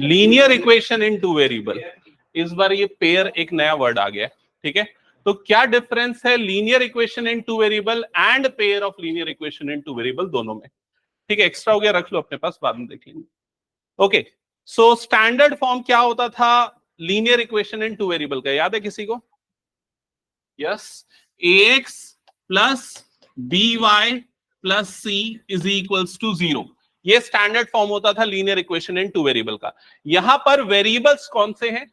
Linear equation in two variable. इस बार ये pair एक नया वर्ड आ गया, ठीक है। तो क्या डिफरेंस है linear equation in two variable and pair of linear equation in two variable दोनों में? ठीक है, एक्स्ट्रा हो गया, रख लो अपने पास, बाद में देख लेंगे। ओके, सो स्टैंडर्ड फॉर्म क्या होता था linear equation in two variable का, याद है किसी को? Yes, ax plus by plus c is equals to 0। ये स्टैंडर्ड फॉर्म होता था linear equation in two variable का। यहां पर वेरिएबल्स कौन से हैं?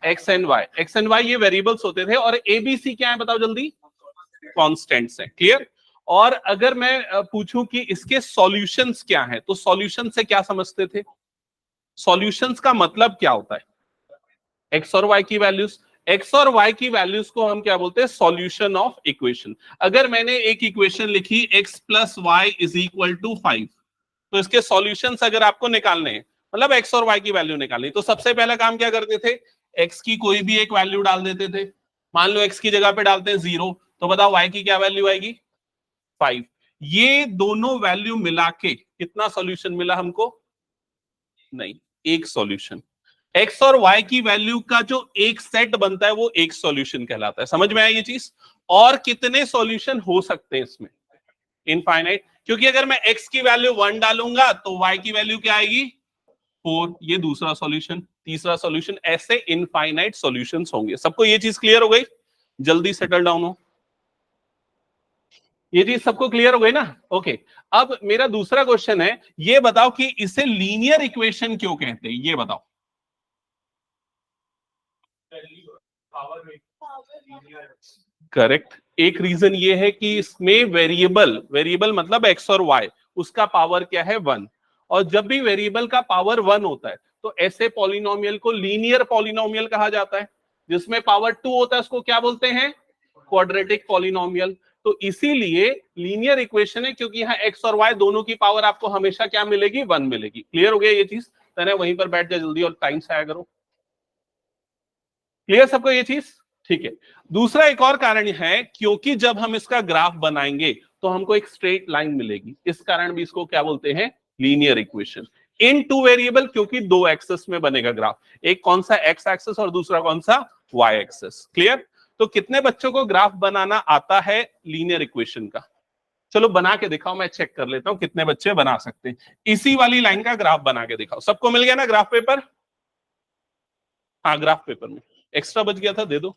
x एंड y ये वेरिएबल्स होते थे, और a b c क्या है बताओ जल्दी? कांस्टेंट्स हैं, क्लियर। और अगर मैं पूछूं कि इसके सॉल्यूशंस क्या हैं, तो सॉल्यूशन से क्या समझते थे? सॉल्यूशंस का मतलब क्या होता है? x और y की वैल्यूज, x और y की वैल्यूज को हम क्या बोलते हैं? Solution of equation. अगर मैंने एक इक्वेशन लिखी x plus Y is equal to 5, तो इसके सॉल्यूशंस अगर आपको निकालने हैं, मतलब x और y की वैल्यू निकालनी, तो सबसे पहला काम क्या करते थे? x की कोई भी एक वैल्यू डाल देते थे। मान लो x की जगह पे डालते हैं 0, तो बताओ y की क्या वैल्यू आएगी? 5। ये दोनों वैल्यू मिला के कितना सॉल्यूशन मिला हमको? नहीं, एक सॉल्यूशन। x और y की वैल्यू का जो एक सेट बनता है वो एक सॉल्यूशन कहलाता है। समझ में आया ये चीज? और कितने सॉल्यूशन हो सकते हैं इसमें? इनफाइनाइट, क्योंकि अगर मैं x की वैल्यू 1 डालूंगा तो y की वैल्यू क्या आएगी? 4। ये दूसरा सॉल्यूशन, तीसरा सॉल्यूशन, ऐसे इनफाइनाइट सॉल्यूशंस होंगे। सबको ये चीज क्लियर हो गई? जल्दी सेटल डाउन हो। ये चीज सबको क्लियर हो गई ना? ओके, अब मेरा दूसरा क्वेश्चन है, ये बताओ कि इसे लीनियर इक्वेशन क्यों कहते हैं? ये बताओ। करेक्ट। एक रीजन ये है कि इसमें वेरिएबल मतलब x और y, उसका पावर क्या है? 1। और जब भी वेरिएबल का पावर 1 होता है तो ऐसे पॉलिनोमियल को लीनियर पॉलिनोमियल कहा जाता है। जिसमें पावर 2 होता है उसको क्या बोलते हैं? Quadratic polynomial. तो इसीलिए लीनियर इक्वेशन है, क्योंकि यहाँ x और y दोनों की पावर आपको हमेशा क्या मिलेगी? 1 मिलेगी। क्लियर हो गया ये चीज? तो वहीं पर बैठ जाए जल्दी और टाइम से आया करो। क्लियर सबको ये चीज? ठीक है। दूसरा एक और कारण है, क्योंकि जब हम इसका ग्राफ बनाएंगे तो हमको एक स्ट्रेट लाइन मिलेगी, इस कारण भी इसको क्या बोलते हैं? Linear equation in two variable, क्योंकि दो एक्सेस में बनेगा ग्राफ। एक कौन सा? एक्स एक्सेस, और दूसरा कौन सा? Y axis. क्लियर? तो कितने बच्चों को ग्राफ बनाना आता है लीनियर इक्वेशन का? चलो बना के दिखाओ, मैं चेक कर लेता हूं कितने बच्चे बना सकते हैं। इसी वाली लाइन का ग्राफ बना के दिखाओ। सबको मिल गया ना ग्राफ पेपर? हाँ, ग्राफ पेपर में एक्स्ट्रा बच गया था, दे दो।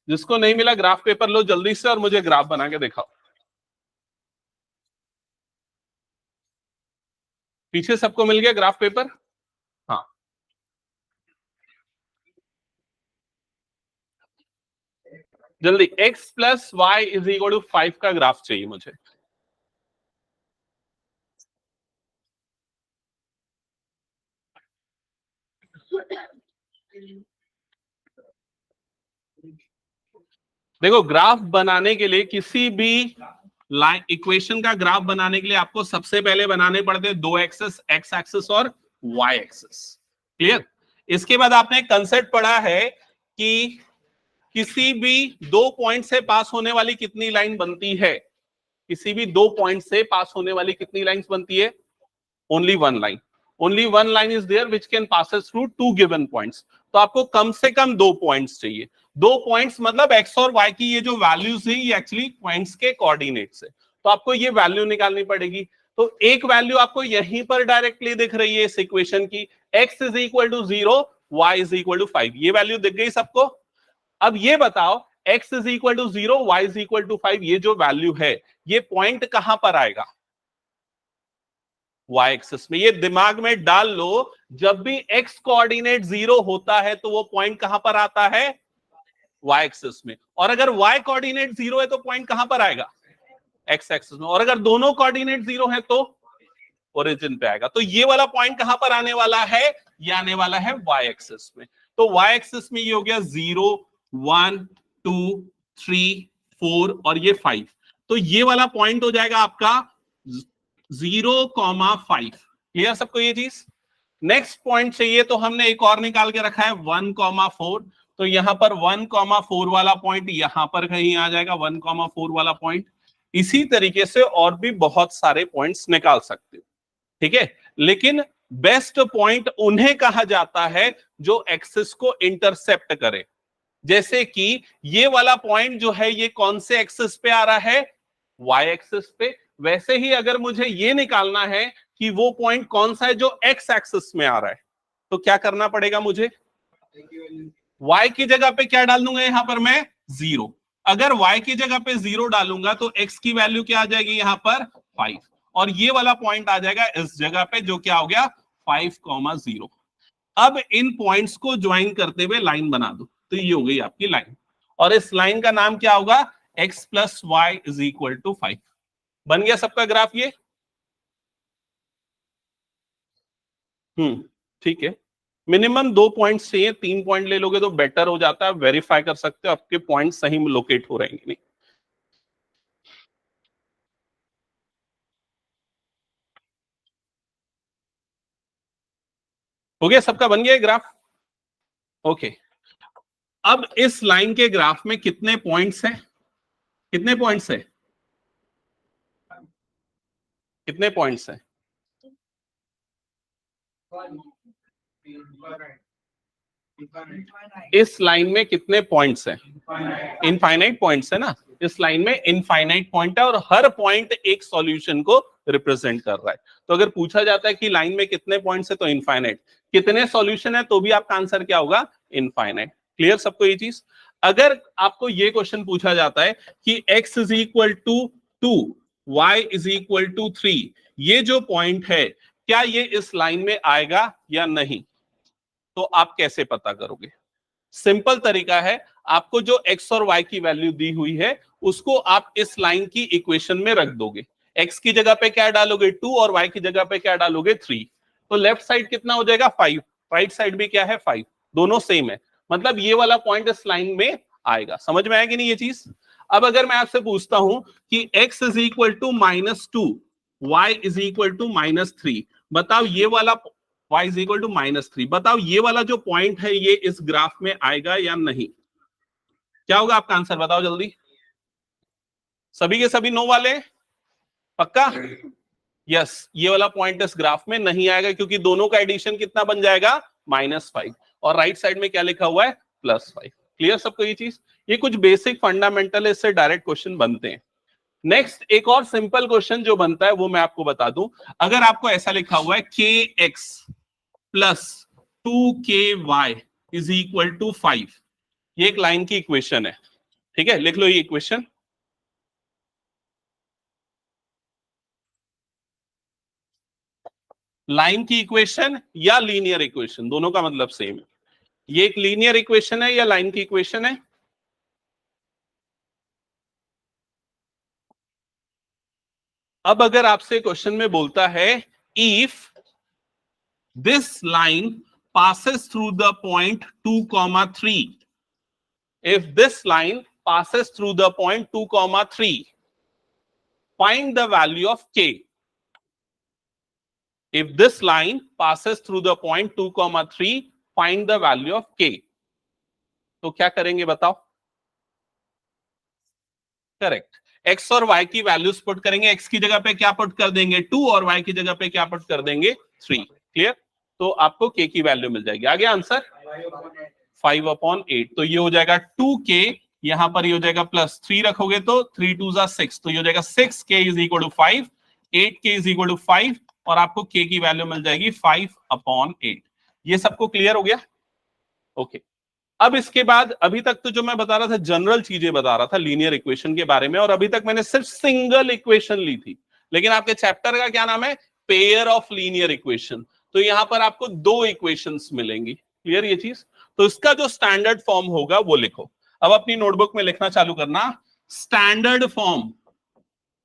जिसको नहीं मिला ग्राफ पेपर लो जल्दी से और मुझे ग्राफ बना के दिखाओ। पीछे सबको मिल गया ग्राफ पेपर? हाँ, जल्दी। x plus Y is equal to 5 का ग्राफ चाहिए मुझे। देखो, ग्राफ बनाने के लिए, किसी भी लाइन इक्वेशन का ग्राफ बनाने के लिए आपको सबसे पहले बनाने पड़ते हैं दो एक्सेस, एक्स एक्सेस और वाई एक्सेस। क्लियर? इसके बाद आपने एक कंसेप्ट पढ़ा है कि किसी भी दो पॉइंट से पास होने वाली कितनी लाइन बनती है? किसी भी दो पॉइंट से पास होने वाली कितनी लाइंस बनती है? Only one line. Only one line is there which can passes through two given points. तो आपको कम से कम दो पॉइंट्स चाहिए। दो पॉइंट्स मतलब एक्स और वाई की ये जो वैल्यूज है ये एक्चुअली पॉइंट्स के कोऑर्डिनेट्स है। तो आपको ये वैल्यू निकालनी पड़ेगी। तो एक वैल्यू आपको यहीं पर डायरेक्टली दिख रही है इस इक्वेशन की, x is equal to 0, y is equal to 5। ये वैल्यू दिख गई सबको? अब ये बताओ, x is equal to 0, y is equal to 5, ये जो वैल्यू है ये पॉइंट कहां पर आएगा? वाई एक्सिस में। ये दिमाग में डाल लो, जब भी x कोऑर्डिनेट 0 होता है तो वो पॉइंट कहां पर आता है? वाई एक्सिस में। और अगर y कोऑर्डिनेट 0 है तो पॉइंट कहां पर आएगा? x एक्सिस में। और अगर दोनों कोऑर्डिनेट 0 है तो ओरिजिन पे आएगा। तो ये वाला पॉइंट कहां पर आने वाला है? ये आने वाला है y एक्सिस में। तो y एक्सिस में ये हो गया 0, 1, 2, 3, 4 और ये 5। तो ये वाला पॉइंट हो जाएगा आपका 0,5। क्लियर सबको ये चीज? नेक्स्ट पॉइंट चाहिए तो हमने एक और निकाल के रखा है 1,4। तो यहां पर 1,4 वाला पॉइंट यहां पर कहीं आ जाएगा, 1,4 वाला पॉइंट। इसी तरीके से और भी बहुत सारे पॉइंट्स निकाल सकते हो, ठीक है। लेकिन बेस्ट पॉइंट उन्हें कहा जाता है जो एक्सिस को इंटरसेप्ट करे। जैसे कि ये वाला पॉइंट जो है ये कौन से एक्सिस पे आ रहा है, वाई एक्सिस पे। वैसे ही अगर मुझे ये निकालना है कि वो पॉइंट कौन सा है जो एक्स एक्सिस में आ रहा है, तो क्या करना पड़ेगा मुझे, y की जगह पे क्या डाल दूंगा यहां पर मैं, 0। अगर y की जगह पे 0 डालूंगा तो x की वैल्यू क्या आ जाएगी यहां पर, 5। और ये वाला पॉइंट आ जाएगा इस जगह पे जो क्या हो गया, 5,0। अब इन पॉइंट्स को ज्वाइन करते हुए लाइन बना दो, तो ये हो गई आपकी लाइन। और इस लाइन का नाम क्या होगा, x plus Y is equal to 5। बन गया सबका ग्राफ ये। ठीक है। मिनिमम 2 पॉइंट्स चाहिए, 3 पॉइंट ले लोगे तो बेटर हो जाता है, वेरीफाई कर सकते हो आपके पॉइंट सही में लोकेट हो रहेंगे नहीं। हो गया सबका, बन गया ग्राफ। ओके। अब इस लाइन के ग्राफ में कितने पॉइंट्स हैं, कितने पॉइंट्स हैं, कितने पॉइंट्स हैं, इस लाइन में कितने पॉइंट्स हैं, इनफाइनाइट पॉइंट्स है ना। इस लाइन में इनफाइनाइट पॉइंट है और हर पॉइंट एक सॉल्यूशन को रिप्रेजेंट कर रहा है। तो अगर पूछा जाता है कि लाइन में कितने पॉइंट्स है तो इनफाइनाइट, कितने सॉल्यूशन है तो भी आपका आंसर क्या होगा, इनफाइनाइट। क्लियर सबको ये चीज। अगर आपको ये क्वेश्चन पूछा जाता है कि x is equal to 2, y is equal to 3, ये जो पॉइंट है क्या ये इस लाइन में आएगा या नहीं, तो आप कैसे पता करोगे। सिंपल तरीका है, आपको जो x और y की वैल्यू दी हुई है उसको आप इस लाइन की इक्वेशन में रख दोगे। x की जगह पे क्या डालोगे 2 और y की जगह पे क्या डालोगे 3। तो लेफ्ट साइड कितना हो जाएगा 5, राइट साइड भी क्या है 5, दोनों सेम है। मतलब ये वाला पॉइंट इस लाइन में आएगा। समझ में आएगी नहीं ये चीज। अब अगर मैं आपसे पूछता हूं कि x is equal to -2, y is equal to -3, बताओ ये वाला y इज इक्वल टू -3, बताओ ये वाला जो पॉइंट है ये इस ग्राफ में आएगा या नहीं। क्या होगा आपका आंसर, बताओ जल्दी। सभी के सभी नो वाले, पक्का। यस, ये वाला पॉइंट इस ग्राफ में नहीं आएगा क्योंकि दोनों का एडिशन कितना बन जाएगा, -5, और राइट साइड में क्या लिखा हुआ है, +5। क्लियर सबको ये चीज। ये कुछ बेसिक फंडामेंटल है, इससे डायरेक्ट क्वेश्चन बनते हैं। नेक्स्ट एक और सिंपल क्वेश्चन जो बनता है वो मैं आपको बता दूं। अगर आपको ऐसा लिखा हुआ है kx plus 2ky is equal to 5, ये एक लाइन की इक्वेशन है, ठीक है, लिख लो ये इक्वेशन। लाइन की इक्वेशन या लीनियर इक्वेशन, दोनों का मतलब सेम है। ये एक लीनियर इक्वेशन है या लाइन की इक्वेशन है। अब अगर आपसे क्वेश्चन में बोलता है if this line passes through the point 2, 3, if this line passes through the point 2, 3, find the value of k। if this line passes through the point 2, 3, find the value of k। तो क्या करेंगे बताओ। Correct, x और y की values put करेंगे। x की जगह पे क्या पुट कर देंगे 2 और y की जगह पे क्या पुट कर देंगे 3। क्लियर। तो आपको k की वैल्यू मिल जाएगी। आगे आंसर 5/8, तो ये हो जाएगा 2k, यहां पर ये हो जाएगा +3 रखोगे तो 3 2 6, तो ये हो जाएगा 6k is equal to 5, 8k is equal to 5, और आपको k की वैल्यू मिल जाएगी 5/8। ये सबको क्लियर हो गया। ओके। अब इसके बाद अभी तक तो जो मैं बता रहा था जनरल चीजें बता रहा था लीनियर इक्वेशन के बारे में, और अभी तक मैंने सिर्फ सिंगल इक्वेशन ली थी। लेकिन आपके चैप्टर का क्या नाम है, पेयर ऑफ लीनियर इक्वेशन। तो यहां पर आपको 2 इक्वेशंस मिलेंगी। क्लियर ये चीज। तो इसका जो स्टैंडर्ड फॉर्म होगा वो लिखो। अब अपनी नोटबुक में लिखना चालू करना, standard form,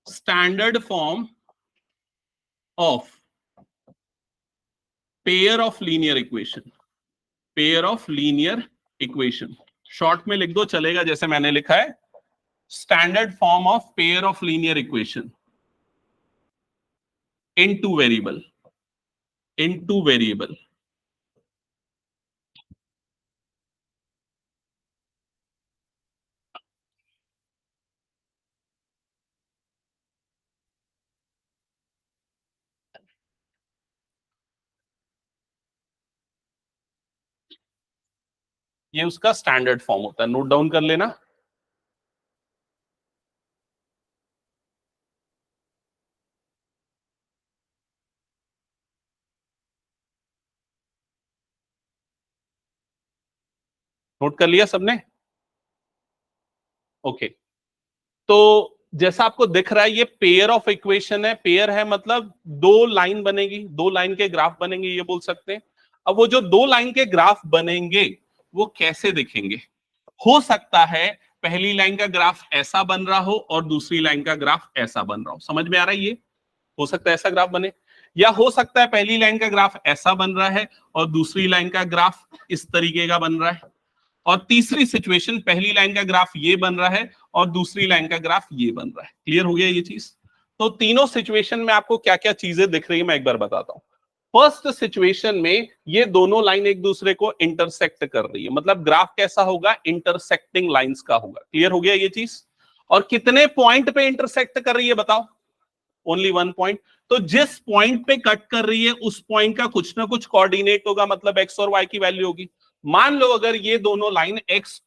standard form of pair of linear equation, pair of linear equation. Short में लिख दो चलेगा, जैसे मैंने लिखा है, standard form of pair of linear equation in two variable, in two variable. ये उसका स्टैंडर्ड फॉर्म होता है, नोट डाउन कर लेना। नोट कर लिया सबने? ओके, तो जैसा आपको दिख रहा है ये पेयर ऑफ इक्वेशन है। पेयर है मतलब दो लाइन बनेगी, दो लाइन के ग्राफ बनेंगे, ये बोल सकते हैं। अब वो जो दो लाइन के ग्राफ बनेंगे वो कैसे दिखेंगे? हो सकता है पहली लाइन का ग्राफ ऐसा बन रहा हो और दूसरी लाइन का ग्राफ ऐसा बन रहा हो। समझ में आ रहा है? ये हो सकता है ऐसा ग्राफ बने, या हो सकता है पहली लाइन का ग्राफ ऐसा बन रहा है और दूसरी लाइन का ग्राफ इस तरीके का बन रहा है, और तीसरी सिचुएशन पहली लाइन का ग्राफ ये बन रहा है और दूसरी लाइन का ग्राफ ये बन रहा है। क्लियर हो गया ये चीज? तो तीनों सिचुएशन में आपको क्या क्या चीजें दिख रही है मैं एक बार बताता हूं। फर्स्ट सिचुएशन में ये दोनों लाइन एक दूसरे को इंटरसेक्ट कर रही है, मतलब ग्राफ कैसा होगा? इंटरसेक्टिंग लाइंस का होगा। क्लियर हो गया ये चीज? और कितने पॉइंट पे इंटरसेक्ट कर रही है बताओ? Only one point. तो जिस पॉइंट पे कट कर रही है उस पॉइंट का कुछ ना कुछ कोऑर्डिनेट होगा, मतलब एक्स और वाई की वैल्यू होगी। मान लो अगर ये दोनों लाइन एक्स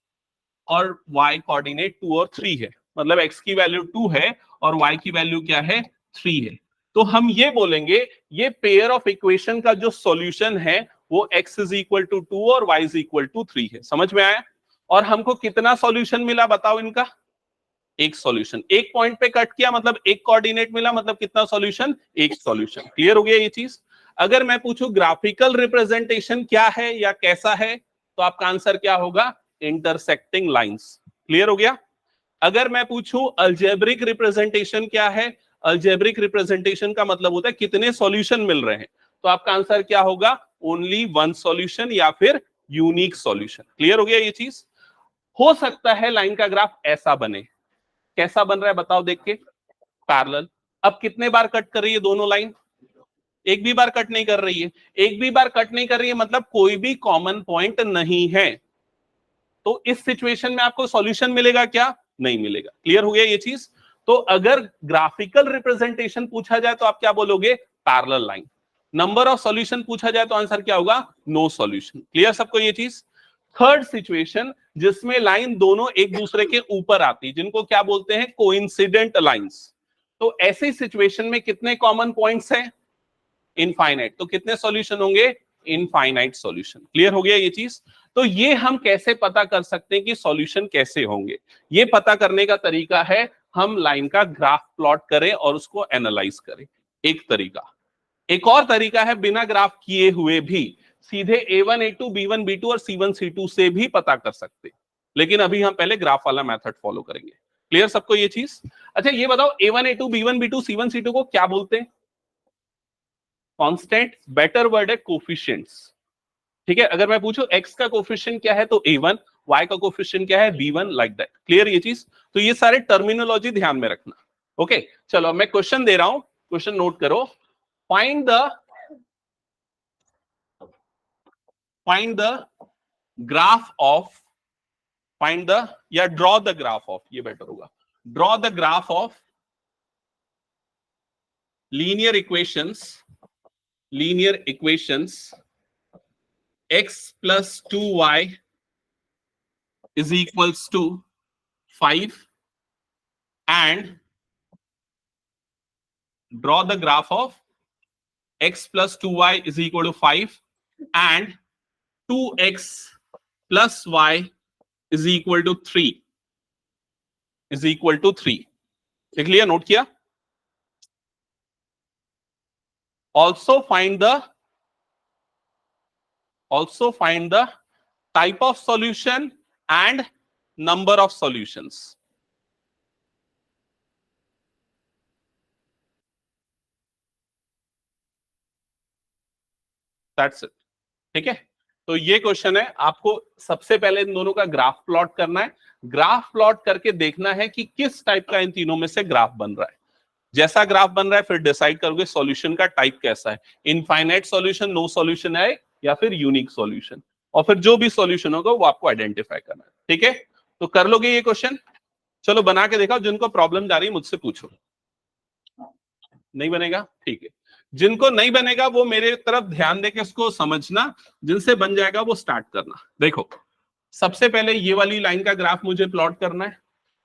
और y कोऑर्डिनेट 2 और 3 है, मतलब x की वैल्यू 2 है और y की वैल्यू क्या है? 3 है, तो हम ये बोलेंगे ये पेयर ऑफ इक्वेशन का जो सॉल्यूशन है वो x इज इक्वल टू 2 और y इज इक्वल टू 3 है। समझ में आया? और हमको कितना सॉल्यूशन मिला बताओ इनका? एक सॉल्यूशन। एक पॉइंट पे कट किया मतलब एक कोऑर्डिनेट मिला, मतलब कितना सॉल्यूशन? एक सॉल्यूशन। क्लियर हो गया ये चीज? अगर मैं पूछूं ग्राफिकल रिप्रेजेंटेशन क्या है या कैसा है, तो आपका आंसर क्या होगा? Intersecting lines. क्लियर हो गया? अगर मैं पूछूं अल्जेब्रिक रिप्रेजेंटेशन क्या है, अल्जेब्रिक रिप्रेजेंटेशन का मतलब होता है कितने सॉल्यूशन मिल रहे हैं, तो आपका आंसर क्या होगा? ओनली वन सॉल्यूशन या फिर यूनिक सॉल्यूशन। क्लियर हो गया ये चीज? हो सकता है लाइन का ग्राफ ऐसा बने। कैसा बन रहा है बताओ देख के? पैरेलल। अब कितने बार कट कर रही है दोनों लाइन? एक भी बार कट नहीं कर रही है। एक भी बार कट नहीं कर रही है मतलब कोई भी कॉमन पॉइंट नहीं है, तो इस सिचुएशन में आपको सॉल्यूशन मिलेगा क्या? नहीं मिलेगा। क्लियर हो गया ये चीज? तो अगर ग्राफिकल रिप्रेजेंटेशन पूछा जाए तो आप क्या बोलोगे? Parallel line. Number of solution पूछा जाए तो आंसर क्या होगा? No solution. क्लियर सबको ये चीज? थर्ड सिचुएशन जिसमें लाइन दोनों एक दूसरे के ऊपर आती, जिनको क्या बोलते हैं? Coincident lines. तो ऐसी सिचुएशन में कितने कॉमन पॉइंट्स हैं? इनफाइनाइट। तो कितने सॉल्यूशन होंगे? Infinite solution. क्लियर हो गया ये चीज? तो ये हम कैसे पता कर सकते हैं कि सॉल्यूशन कैसे होंगे? ये पता करने का तरीका है हम लाइन का ग्राफ प्लॉट करें और उसको एनालाइज करें, एक तरीका। एक और तरीका है बिना ग्राफ किए हुए भी सीधे A1 A2 B1 B2 और C1 C2 से भी पता कर सकते, लेकिन अभी हम पहले ग्राफ वाला मेथड फॉलो करेंगे। क्लियर सबको ये चीज? अच्छा ये बताओ A1 A2 B1 B2 C1 C2 को क्या बोलते हैं? कांस्टेंट। बेटर वर्ड है कोफिशिएंट्स। ठीक है, अगर मैं पूछूं x का कोफिशिएंट क्या है तो A1, y का कोफिशिएंट क्या है? B1, like that. क्लियर ये चीज? तो ये सारे टर्मिनोलॉजी ध्यान में रखना। ओके चलो मैं क्वेश्चन दे रहा हूं, क्वेश्चन नोट करो। Find the graph of, find the या ड्रॉ द ग्राफ ऑफ, ये बेटर होगा। Draw the graph of linear equations x plus 2y is equals to 5 and draw the graph of x plus 2y is equal to 5 and 2x plus y is equal to 3 is equal to 3. देख लिया? Note किया? Also find the type of solution and number of solutions. That's it. ठीक है, तो ये question है। आपको सबसे पहले इन दोनों का ग्राफ प्लॉट करना है। ग्राफ प्लॉट करके देखना है कि किस टाइप का इन तीनों में से ग्राफ बन रहा है। जैसा ग्राफ बन रहा है फिर डिसाइड करोगे सॉल्यूशन का टाइप कैसा है, इनफाइनाइट सॉल्यूशन, नो सॉल्यूशन है, या फिर यूनिक सॉल्यूशन। और फिर जो भी सॉल्यूशन होगा वो आपको आइडेंटिफाई करना है। ठीक है, तो कर लोगे ये क्वेश्चन? चलो बना के देखा, जिनको प्रॉब्लम जा रही है मुझसे पूछो। नहीं बनेगा? ठीक है, जिनको नहीं बनेगा वो मेरे तरफ ध्यान देके उसको समझना, जिनसे बन जाएगा वो स्टार्ट करना। देखो सबसे पहले ये वाली लाइन का ग्राफ मुझे प्लॉट करना है,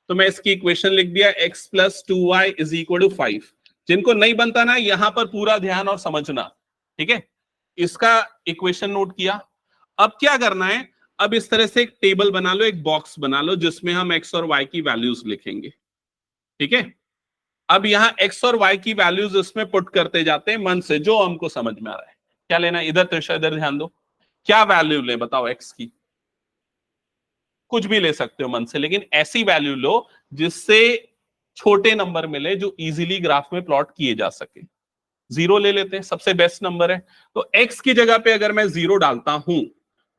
तो मैं इसकी इक्वेशन लिख दिया x plus 2y is equal to 5। जिनको नहीं बनता ना, यहां पर पूरा ध्यान और समझना, ठीक है। इसका इक्वेशन नोट किया। अब क्या करना है, अब इस तरह से एक टेबल बना लो, एक बॉक्स बना लो जिसमें हम x और y की वैल्यूज लिखेंगे, ठीक है। अब यहाँ x और y की वैल्यूज इसमें पुट करते जाते हैं मन से, जो हमको समझ में आ रहा है। क्या लेना, इधर त्रिशा इधर ध्यान दो, क्या वैल्यू ले बताओ x की? कुछ भी ले सकते हो मन से, लेकिन ऐसी वैल्यू लो जिससे छोटे नंबर मिले जो इजीली ग्राफ में प्लॉट किए जा सके। 0 ले लेते हैं, सबसे बेस्ट नंबर है। तो x की जगह पे अगर मैं 0 डालता हूं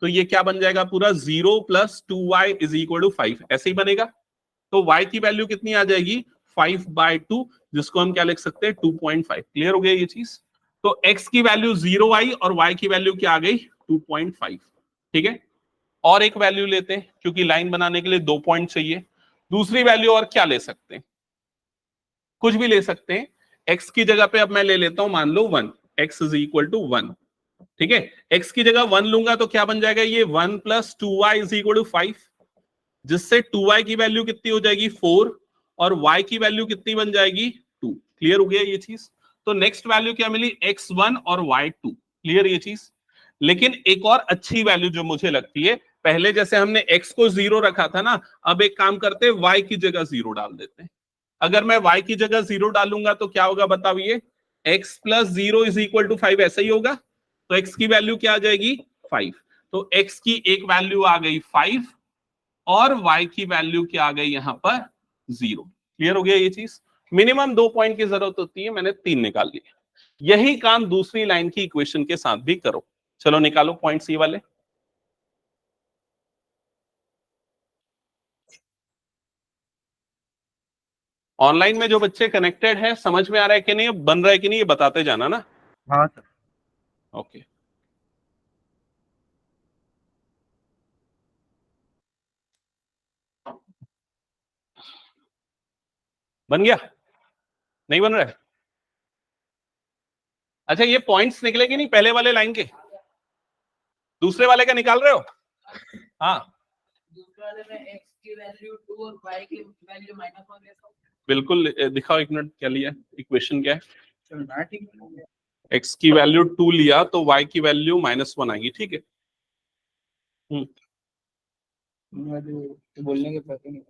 तो ये क्या बन जाएगा पूरा, 0 plus 2y is equal to 5, ऐसे ही बनेगा। तो y की वैल्यू कितनी आ जाएगी, 5/2, जिसको हम क्या लिख सकते हैं, 2.5। क्लियर हो गया ये चीज। तो x की वैल्यू 0 आई और y की वैल्यू क्या आ गई, 2.5, ठीक है। और एक वैल्यू लेते हैं, क्योंकि लाइन बनाने के लिए 2 पॉइंट चाहिए। दूसरी वैल्यू और क्या ले सकते हैं, कुछ भी ले सकते हैं। x की जगह पे अब मैं ले लेता हूं, मान लो 1, x इज इक्वल टू 1, ठीक है। x की जगह 1 लूंगा तो क्या बन जाएगा, ये 1 plus 2y is equal to 5, जिससे 2y की वैल्यू कितनी हो जाएगी, 4, और y की वैल्यू कितनी बन जाएगी, 2। क्लियर हो गया ये चीज। तो नेक्स्ट वैल्यू क्या मिली, x1 और y2। क्लियर ये चीज। लेकिन एक और अच्छी वैल्यू जो मुझे लगती है, पहले जैसे हमने x को 0 रखा था ना, अब एक काम करते हैं, y की जगह 0 डाल देते हैं। अगर मैं y की जगह 0 डालूंगा तो क्या होगा बताओ, ये x plus 0 is equal to 5, ऐसा ही होगा। तो x की वैल्यू क्या आ जाएगी, 5। तो x की एक वैल्यू आ गई 5 और y की वैल्यू क्या आ गई यहां पर, 0। क्लियर हो गया ये चीज। मिनिमम 2 पॉइंट की जरूरत होती है, मैंने 3 निकाल लिया। यही काम दूसरी लाइन की इक्वेशन के साथ भी करो। चलो निकालो पॉइंट्स ये वाले। ऑनलाइन में जो बच्चे कनेक्टेड है, समझ में आ रहा है कि नहीं, बन रहा है कि नहीं, ये बताते जाना ना। हाँ सर। ओके, बन गया, नहीं बन रहा है? अच्छा, ये पॉइंट्स निकले कि नहीं पहले वाले लाइन के, दूसरे वाले का निकाल रहे हो? हाँ, दूसरे वाले में x की वैल्यू 2 और y की वैल्यू -1 लेता हूं। बिल्कुल दिखाओ एक मिनट, क्या लिया, इक्वेशन क्या है। चलो ठीक है। x की वैल्यू 2 लिया तो y की वैल्यू -1 आएगी, ठीक है। बोलने के पता नहीं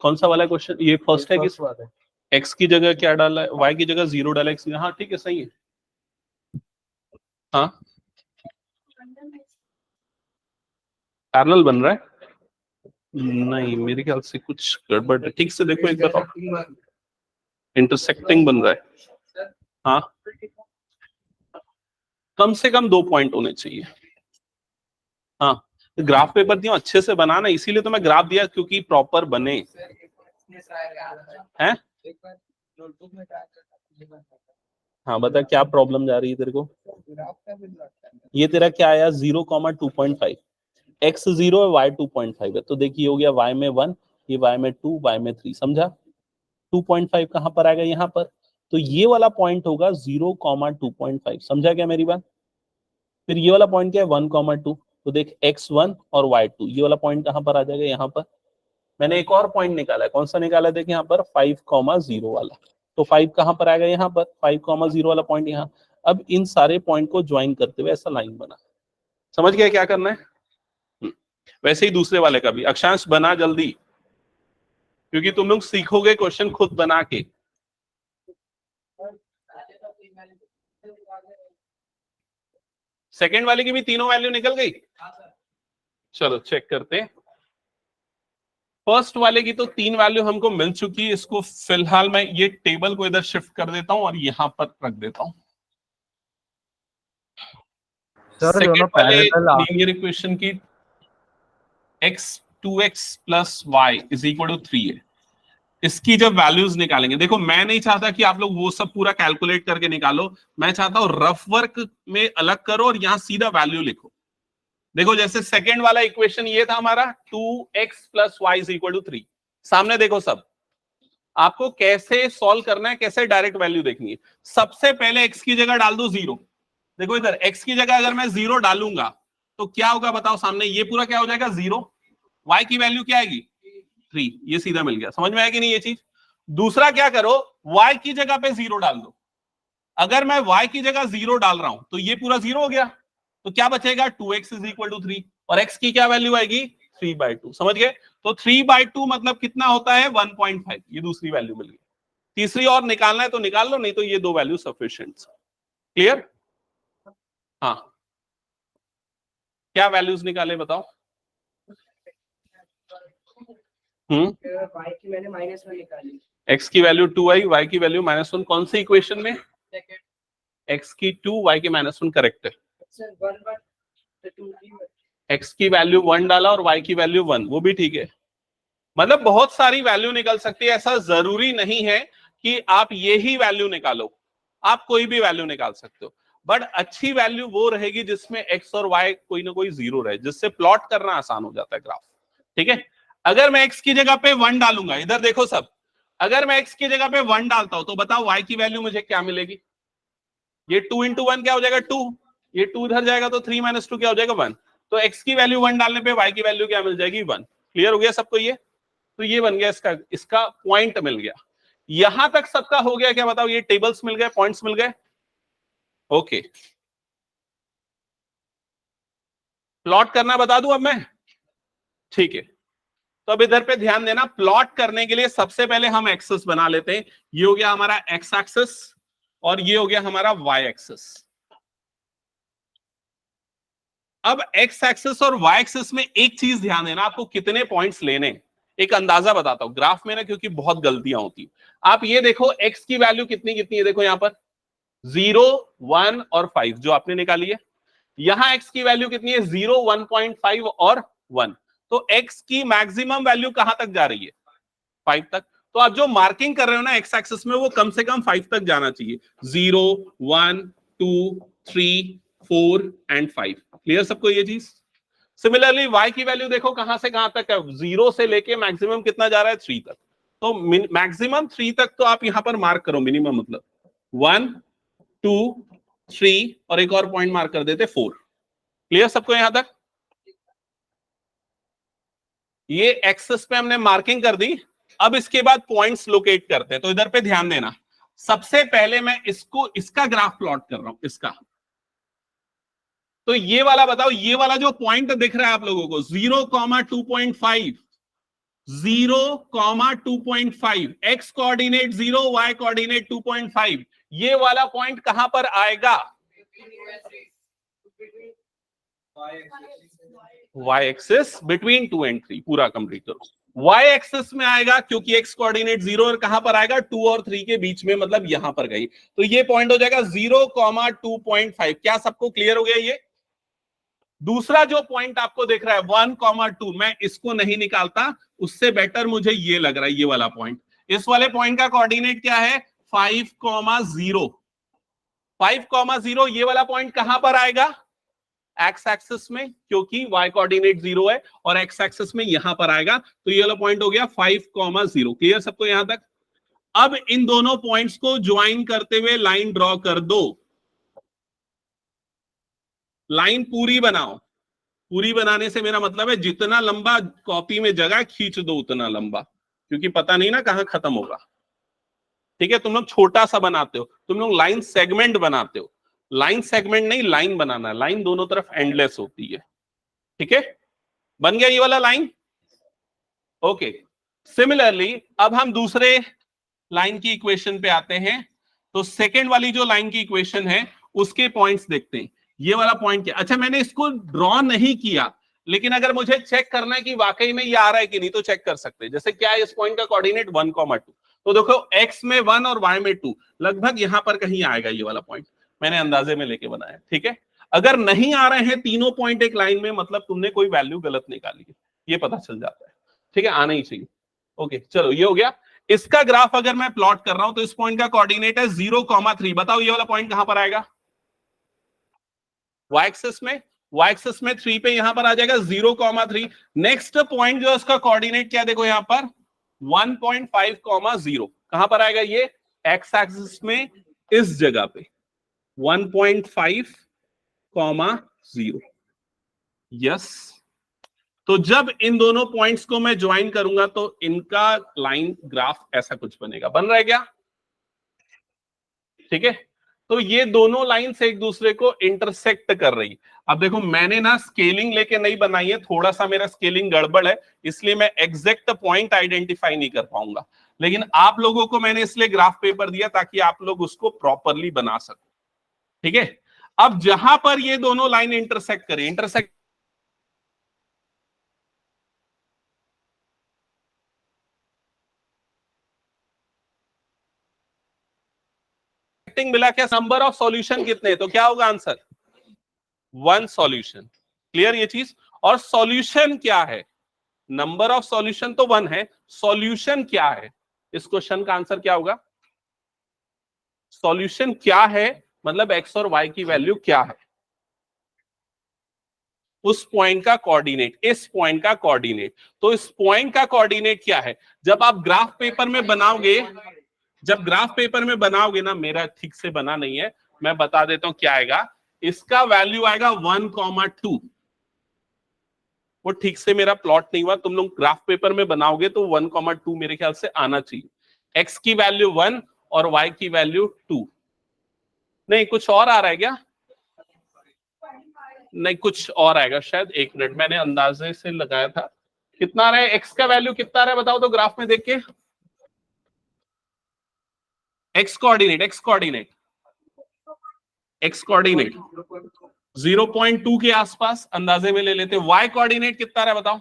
कौन सा वाला क्वेश्चन, ये फर्स्ट है कि बात है। x की जगह क्या डाला है, y की जगह 0 डाला है, हाँ ठीक है, सही है। हाँ, पैरेलल बन रहा है, नहीं मेरे ख्याल से कुछ गड़बड़ है, ठीक से देखो एक बार। इंटरसेक्टिंग बन रहा है, हाँ, कम से कम 2 पॉइंट होने चाहिए। हाँ, ग्राफ पेपर दियो अच्छे से बनाना, इसीलिए तो मैं ग्राफ दिया, क्योंकि प्रॉपर बने हैं। हाँ बता, क्या प्रॉब्लम जा रही है तेरे को? ये तेरा क्या आया, 0,2.5, x 0 है, y 2.5 है, तो देखिए हो गया y में 1, ये y में 2, y में 3, समझा। 2.5 कहां पर आएगा, यहाँ पर। तो ये वाला पॉइंट होगा 0,2.5, समझा क्या मेरी बात। फिर ये वाला पॉइंट क्या है, 1,2, तो देख x1 और y2, ये वाला पॉइंट कहां पर आ जाएगा, यहाँ पर। मैंने एक और पॉइंट निकाला है, कौन सा निकाला है, देख यहाँ पर 5,0 वाला। तो 5 कहां पर आएगा, यहाँ पर 5,0 वाला पॉइंट यहाँ। अब इन सारे पॉइंट को ज्वाइन करते हुए ऐसा लाइन बना, समझ गया क्या करना है। वैसे ही दूसरे वाले का भी, अक्षांश बना जल्दी, क्योंकि तुम लोग सीखोगे क्वेश्चन खुद बना के। सेकंड वाले की भी तीनों वैल्यू निकल गई, चलो चेक करते हैं। फर्स्ट वाले की तो 3 वैल्यू हमको मिल चुकी है, इसको फिलहाल मैं ये टेबल को इधर शिफ्ट कर देता हूं और यहां पर रख देता हूं। सर सेकंड दोनों वाले पैरेलल लीनियर इक्वेशन की x 2x plus Y is equal to 3 है। इसकी जब वैल्यूज निकालेंगे, देखो मैं नहीं चाहता कि आप लोग वो सब पूरा कैलकुलेट करके निकालो, मैं चाहता हूं रफ वर्क में अलग करो और यहां सीधा वैल्यू लिखो। देखो जैसे सेकंड वाला इक्वेशन ये था हमारा, 2x plus Y is equal to 3, सामने देखो सब। आपको कैसे सॉल्व करना है, कैसे डायरेक्ट वैल्यू देखनी है। सबसे पहले x की जगह डाल दो 0। देखो इधर x की जगह अगर मैं 0 डालूंगा तो क्या होगा बताओ, सामने ये पूरा क्या हो जाएगा, 0। y की वैल्यू क्या आएगी 3, ये सीधा मिल गया। समझ में आया कि नहीं ये चीज? दूसरा क्या करो, y की जगह पे 0 डाल दो। अगर मैं y की जगह 0 डाल रहा हूं तो ये पूरा 0 हो गया, तो क्या बचेगा 2x = 3, और x की क्या वैल्यू आएगी 3/2। समझ गए? तो 3/2 मतलब कितना होता है 1.5, ये दूसरी वैल्यू मिल गई। तीसरी और निकालना है तो निकाल लो, नहीं तो ये दो वैल्यू सफिशिएंट। क्लियर? हाँ, क्या वैल्यूज निकाले बताओ? y की मैंने -1 निकाली, x की वैल्यू 2i, y की वैल्यू -1। कौन सी इक्वेशन में? x की 2, y की -1 करेक्ट है। सर 1 तो 2 x की वैल्यू 1 डाला और y की वैल्यू 1, वो भी ठीक है। मतलब बहुत सारी वैल्यू निकल सकती है, ऐसा जरूरी नहीं है कि आप ये ही वैल्यू निकालो, आप कोई भी वैल्यू निकाल सकते हो, बट अच्छी वैल्यू वो रहेगी जिसमें x और y कोई ना कोई 0 रहे, जिससे प्लॉट करना आसान हो जाता है ग्राफ। ठीक है, अगर मैं x की जगह पे 1 डालूंगा, इधर देखो सब, अगर मैं x की जगह पे 1 डालता हूं तो बताओ y की वैल्यू मुझे क्या मिलेगी? ये 2 × 1 क्या हो जाएगा 2, ये 2 इधर जाएगा तो 3 - 2 क्या हो जाएगा 1। तो x की वैल्यू 1 डालने पे y की वैल्यू क्या मिल जाएगी 1। क्लियर हो गया सबको ये? तो ये बन गया इसका पॉइंट मिल गया। यहां तक सबका हो गया क्या बताओ? ये टेबल्स मिल गए, पॉइंट्स मिल गए। ओके, प्लॉट करना बता दूं अब मैं? ठीक है, तो अब इधर पे ध्यान देना, प्लॉट करने के लिए सबसे पहले हम एक्सिस बना लेते हैं। ये हो गया हमारा एक्स एक्सिस और ये हो गया हमारा वाई एक्सिस। अब एक्स एक्सिस और वाई एक्सिस में एक चीज ध्यान देना, आपको कितने पॉइंट्स लेने, एक अंदाजा बताता हूं ग्राफ में ना, क्योंकि बहुत गलतियां होती। आप ये देखो एक्स की वैल्यू कितनी कितनी है, देखो यहां पर 0, 1 और 5 जो आपने निकाली है। यहां एक्स की वैल्यू कितनी है 0, 1.5 और 1। तो एक्स की मैक्सिमम वैल्यू कहां तक जा रही है 5 तक। तो आप जो मार्किंग कर रहे हो ना एक्स एक्सिस में, वो कम से कम 5 तक जाना चाहिए। 0, 1, 2, 3, 4 एंड 5। क्लियर सबको ये चीज? सिमिलरली y की वैल्यू देखो कहां से कहां तक है, 0 से लेके मैक्सिमम कितना जा रहा है 3 तक। तो मैक्सिमम 3 तक तो आप यहां पर मार्क करो, मिनिमम मतलब 1, 2, 3 और एक और पॉइंट मार्क कर देते 4। क्लियर सबको यहां तक? ये एक्सेस पे हमने मार्किंग कर दी। अब इसके बाद पॉइंट्स लोकेट करते हैं, तो इधर पे ध्यान देना। सबसे पहले मैं इसका ग्राफ प्लॉट कर रहा हूं, इसका। तो ये वाला बताओ, ये वाला जो पॉइंट दिख रहा है आप लोगों को 0,2.5, 0,2.5, एक्स कोऑर्डिनेट 0, वाई कोऑर्डिनेट 2.5, ये वाला पॉइंट कहां पर आएगा? y एक्सिस बिटवीन 2 and 3, पूरा कंप्लीट करो। y एक्सिस में आएगा क्योंकि x कोऑर्डिनेट 0 और कहां पर आएगा 2 और 3 के बीच में, मतलब यहां पर गई। तो ये पॉइंट हो जाएगा 0,2.5। क्या सबको क्लियर हो गया ये? दूसरा जो पॉइंट आपको दिख रहा है 1,2, मैं इसको नहीं निकालता, उससे बेटर मुझे ये लग रहा है, ये वाला पॉइंट। इस वाले पॉइंट का कोऑर्डिनेट क्या है 5,0। 5,0 ये वाला पॉइंट कहां पर आएगा एक्स एक्सिस में, क्योंकि y कोऑर्डिनेट 0 है, और एक्स एक्सिस में यहां पर आएगा। तो ये वाला पॉइंट हो गया 5,0। क्लियर सबको यहां तक? अब इन दोनों पॉइंट्स को ज्वाइन करते हुए लाइन ड्रॉ कर दो। लाइन पूरी बनाओ। पूरी बनाने से मेरा मतलब है जितना लंबा कॉपी में जगह खींच दो उतना लंबा, क्योंकि पता नहीं ना कहां खत्म होगा। ठीक है, तुम लोग छोटा सा बनाते हो, तुम लोग लाइन सेगमेंट बनाते हो। लाइन सेगमेंट नहीं, लाइन बनाना। लाइन दोनों तरफ एंडलेस होती है। ठीक है, बन गया ये वाला लाइन? ओके, सिमिलरली अब हम दूसरे लाइन की इक्वेशन पे आते हैं। तो सेकेंड वाली जो लाइन की इक्वेशन है उसके पॉइंट्स देखते हैं। ये वाला पॉइंट क्या? अच्छा, मैंने इसको ड्रॉ नहीं किया, लेकिन अगर मुझे चेक करना है कि वाकई में ये आ रहा है कि नहीं, तो चेक कर सकते हैं। जैसे क्या है इस पॉइंट का कोऑर्डिनेट 1,2, तो देखो x में 1 और y में 2, लगभग यहां पर कहीं आएगा ये वाला पॉइंट। मैंने अंदाजे में लेके बनाया। ठीक है, अगर नहीं आ रहे हैं तीनों पॉइंट एक लाइन में, मतलब तुमने कोई वैल्यू गलत निकाली है, ये पता चल जाता है। ठीक है, आना ही चाहिए। ओके, चलो ये हो गया। इसका ग्राफ अगर मैं प्लॉट कर रहा हूं तो इस पॉइंट का कोऑर्डिनेट है 0,3। बताओ ये वाला पॉइंट कहां पर आएगा y एक्सिस में? y एक्सिस में 3 पे यहां पर आ जाएगा 0,3। नेक्स्ट पॉइंट जो उसका कोऑर्डिनेट क्या, देखो यहां पर 1.5,0 कहां पर आएगा ये x एक्सिस में, इस जगह पे 1.5,0। यस, तो जब इन दोनों पॉइंट्स को मैं ज्वाइन करूंगा तो इनका लाइन ग्राफ ऐसा कुछ बनेगा। बन रहा है क्या? ठीक है, तो ये दोनों लाइंस एक दूसरे को इंटरसेक्ट कर रही। अब देखो मैंने ना स्केलिंग लेके नहीं बनाई है, थोड़ा सा मेरा स्केलिंग गड़बड़ है, इसलिए मैं एग्जैक्ट पॉइंट आइडेंटिफाई नहीं कर पाऊंगा, लेकिन आप लोगों को मैंने इसलिए ग्राफ पेपर दिया ताकि आप लोग उसको प्रॉपरली बना सको। ठीक है, अब जहां पर ये दोनों लाइन इंटरसेक्ट करें, इंटरसेक्ट मिला क्या? नंबर ऑफ सॉल्यूशन कितने? तो क्या होगा आंसर? 1 सॉल्यूशन। क्लियर ये चीज? और सॉल्यूशन क्या है? नंबर ऑफ सॉल्यूशन तो 1 है, सॉल्यूशन क्या है? इस क्वेश्चन का आंसर क्या होगा? सॉल्यूशन क्या है मतलब एक्स और वाई की वैल्यू क्या है, उस पॉइंट का कोऑर्डिनेट, इस पॉइंट का कोऑर्डिनेट। तो इस पॉइंट का कोऑर्डिनेट क्या है? जब आप ग्राफ पेपर में बनाओगे, जब ग्राफ पेपर में बनाओगे ना, मेरा ठीक से बना नहीं है, मैं बता देता हूं क्या आएगा। इसका वैल्यू आएगा 1,2। वो ठीक से मेरा प्लॉट नहीं हुआ, तुम लोग ग्राफ पेपर में बनाओगे तो 1,2 मेरे ख्याल से आना चाहिए। एक्स की वैल्यू 1 और वाई की वैल्यू 2। नहीं कुछ और आ रहा है क्या? नहीं कुछ और आएगा शायद, एक मिनट, मैंने अंदाजे से लगाया था। कितना आ रहा है? एक्स का वैल्यू कितना आ रहा है बताओ तो ग्राफ में देख के। X coordinate, x coordinate, x coordinate 0.2 के आसपास अंदाजे में ले लेते हैं। वाई कोऑर्डिनेट कितना आ रहा है बताओ?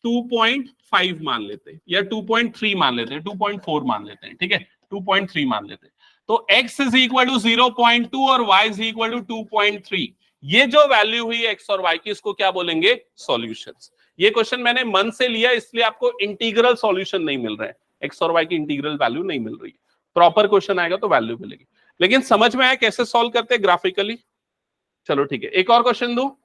2.5 मान लेते हैं, या 2.3 मान लेते हैं, 2.4 मान लेते हैं, ठीक है, 2.3 मान लेते हैं। तो x इज इक्वल टू 0.2 और y इज इक्वल टू 2.3। ये जो वैल्यू हुई x और y की, इसको क्या बोलेंगे? सॉल्यूशंस। ये क्वेश्चन मैंने मन से लिया, इसलिए आपको इंटीग्रल सॉल्यूशन नहीं मिल रहे हैं, x और y की इंटीग्रल वैल्यू नहीं मिल रही है। प्रॉपर क्वेश्चन आएगा तो वैल्यू मिलेगी। लेकिन समझ में आया कैसे सॉल्व करते हैं ग्राफिकली? चलो ठीक है, एक और क्वेश्चन दो,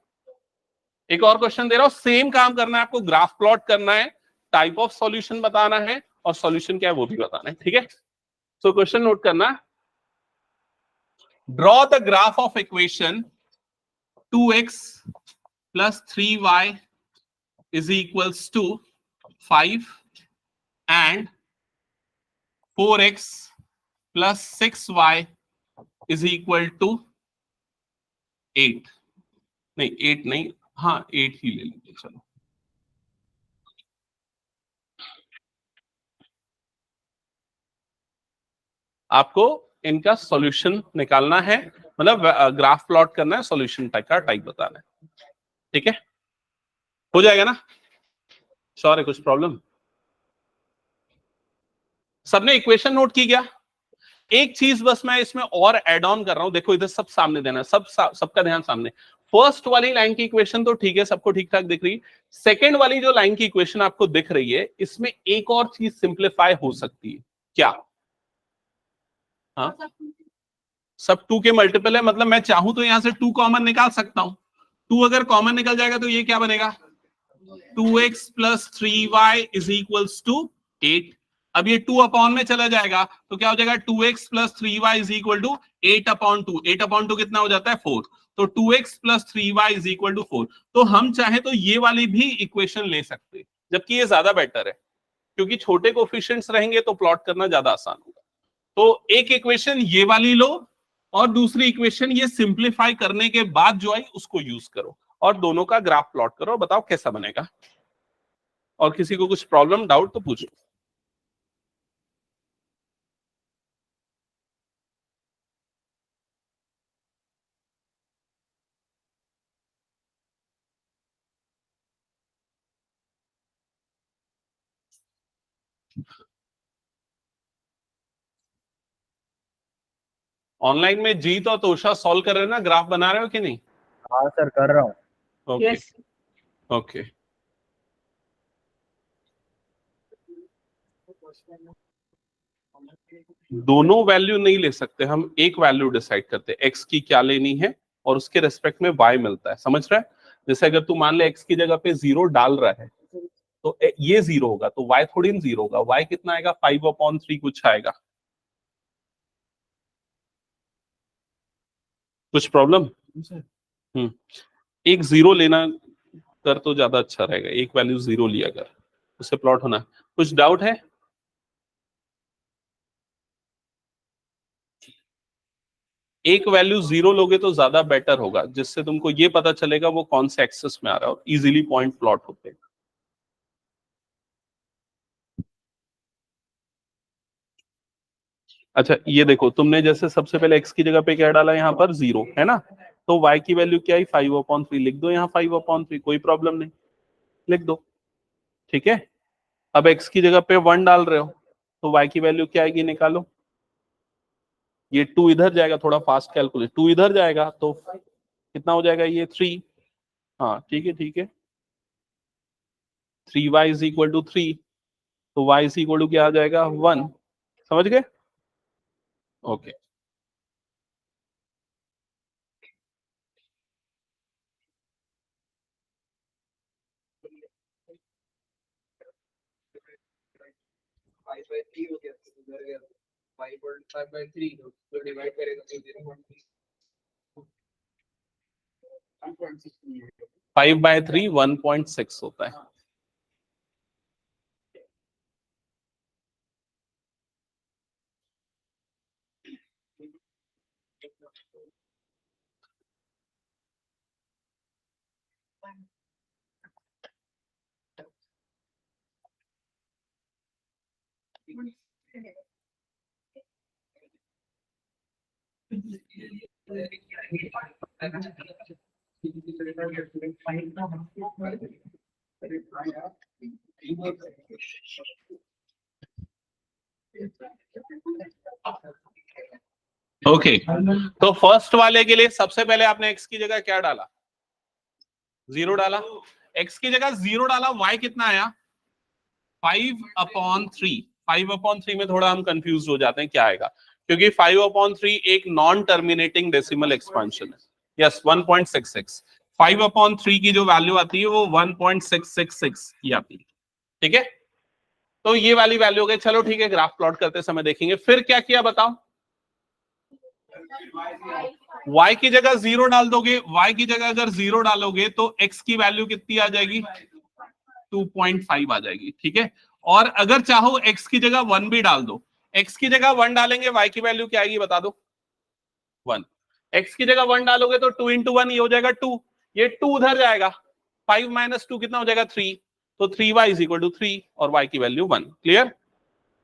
एक और क्वेश्चन दे रहा हूं, सेम काम करना है आपको, ग्राफ प्लॉट करना है, टाइप ऑफ सॉल्यूशन बताना है, और सॉल्यूशन क्या है वो भी बताना है, ठीक है। सो क्वेश्चन नोट करना, draw the graph of equation 2x plus 3y is equals to 5 and 4x plus 6y is equal to 8। नहीं 8 नहीं, हाँ 8 ही ले लीजिए चलो। आपको इनका सॉल्यूशन निकालना है, मतलब ग्राफ प्लॉट करना है, सॉल्यूशन टाइप का टाइप बताना है, ठीक है। हो जाएगा ना? श्योर है? कुछ प्रॉब्लम? सबने इक्वेशन नोट की क्या? एक चीज बस मैं इसमें और एड ऑन कर रहा हूं, देखो इधर सब सामने देना है, सबका ध्यान सामने। फर्स्ट वाली लाइन की इक्वेशन तो ठीक है, सबको ठीक ठाक दिख रही। सेकंड वाली जो लाइन की इक्वेशन आपको दिख रही है, इसमें एक और चीज सिंप्लीफाई हो सकती है। क्या? हाँ, सब 2 के मल्टीपल है, मतलब मैं चाहूं तो यहां से 2 कॉमन निकाल सकता हूं। 2 अगर कॉमन निकल जाएगा तो ये क्या बनेगा? 2x plus 3y is equals to 8। अब ये 2 अपॉन में चला जाएगा तो क्या हो जाएगा? 2x plus 3y is equal to 8/2। 8/2 कितना हो जाता है? 4। तो 2x plus 3y is equal to 4। तो हम चाहे तो ये वाली भी इक्वेशन ले सकते हैं, जबकि ये ज्यादा बेटर है, क्योंकि छोटे कोफिशिएंट्स रहेंगे तो प्लॉट करना ज्यादा आसान होगा। तो एक इक्वेशन ये वाली लो, और दूसरी इक्वेशन ये सिंप्लीफाई करने के बाद जो आई उसको यूज करो, और दोनों का ग्राफ प्लॉट करो, बताओ कैसा बनेगा। और किसी को कुछ प्रॉब्लम डाउट तो पूछो। ऑनलाइन में जीत और तोषा सॉल्व कर रहे हैं ना, ग्राफ बना रहे हो कि नहीं? हाँ सर कर रहा हूँ। Okay Yes. ओके। दोनों वैल्यू नहीं ले सकते हम, एक वैल्यू डिसाइड करते हैं, एक्स की क्या लेनी है और उसके रेस्पेक्ट में वाई मिलता है, समझ रहा है? जैसे अगर तू मान ले एक्स की जगह पे 0 डाल रहा है तो ये 0 होगा, तो वाई थोड़ी ना 0 होगा, वाई कितना आएगा? 5/3 कुछ आएगा। कुछ प्रॉब्लम? एक 0 लेना कर तो ज्यादा अच्छा रहेगा, एक वैल्यू 0 लिया कर, उसे प्लॉट होना है। कुछ डाउट है? एक वैल्यू 0 लोगे तो ज्यादा बेटर होगा, जिससे तुमको ये पता चलेगा वो कौन से एक्सेस में आ रहा है और इजीली पॉइंट प्लॉट होते हैं। अच्छा ये देखो, तुमने जैसे सबसे पहले x की जगह पे क्या डाला, यहाँ पर 0 है ना, तो y की वैल्यू क्या आई, 5/3 लिख दो यहाँ, 5/3 कोई प्रॉब्लम नहीं, लिख दो, ठीक है। अब x की जगह पे 1 डाल रहे हो तो y की वैल्यू क्या आएगी, निकालो। ये 2 इधर जाएगा, थोड़ा फास्ट कैलकुलेट, 2 इधर जाएगा तो कितना हो जाएगा, ये 3। हाँ ठीक है ठीक है, 3y इज इक्वल टू 3, तो y इज इक्वल टू क्या आ जाएगा, 1। समझ गए? ओके। 5/3 हो गया, उधर गया 5/3 तो डिवाइड करेगा तो 0.3 5/3 1.6 होता है। ओके तो फर्स्ट वाले के लिए सबसे पहले आपने x की जगह क्या डाला, 0 डाला। x की जगह 0 डाला, y कितना आया, 5/3। 5/3 में थोड़ा हम कंफ्यूज हो जाते हैं क्या आएगा, क्योंकि 5/3 एक नॉन टर्मिनेटिंग डेसिमल एक्सपेंशन है। यस 1.66। 5/3 की जो वैल्यू आती है वो 1.666 की आती है, ठीक है। तो ये वाली वैल्यू हो गई, चलो ठीक है, ग्राफ प्लॉट करते समय देखेंगे। फिर क्या किया बताओ, y की जगह 0 डाल दोगे, y की जगह अगर 0 डालोगे तो x की वैल्यू कितनी आ जाएगी, 2.5 आ जाएगी, ठीक है। और अगर चाहो x की जगह 1 भी डाल दो, x की जगह 1 डालेंगे y की वैल्यू क्या आएगी बता दो, 1। x की जगह 1 डालोगे तो 2 into 1 ये हो जाएगा 2, ये 2 उधर जाएगा, 5 - 2 कितना हो जाएगा 3, तो 3y इज इक्वल टू 3 और y की वैल्यू 1। क्लियर?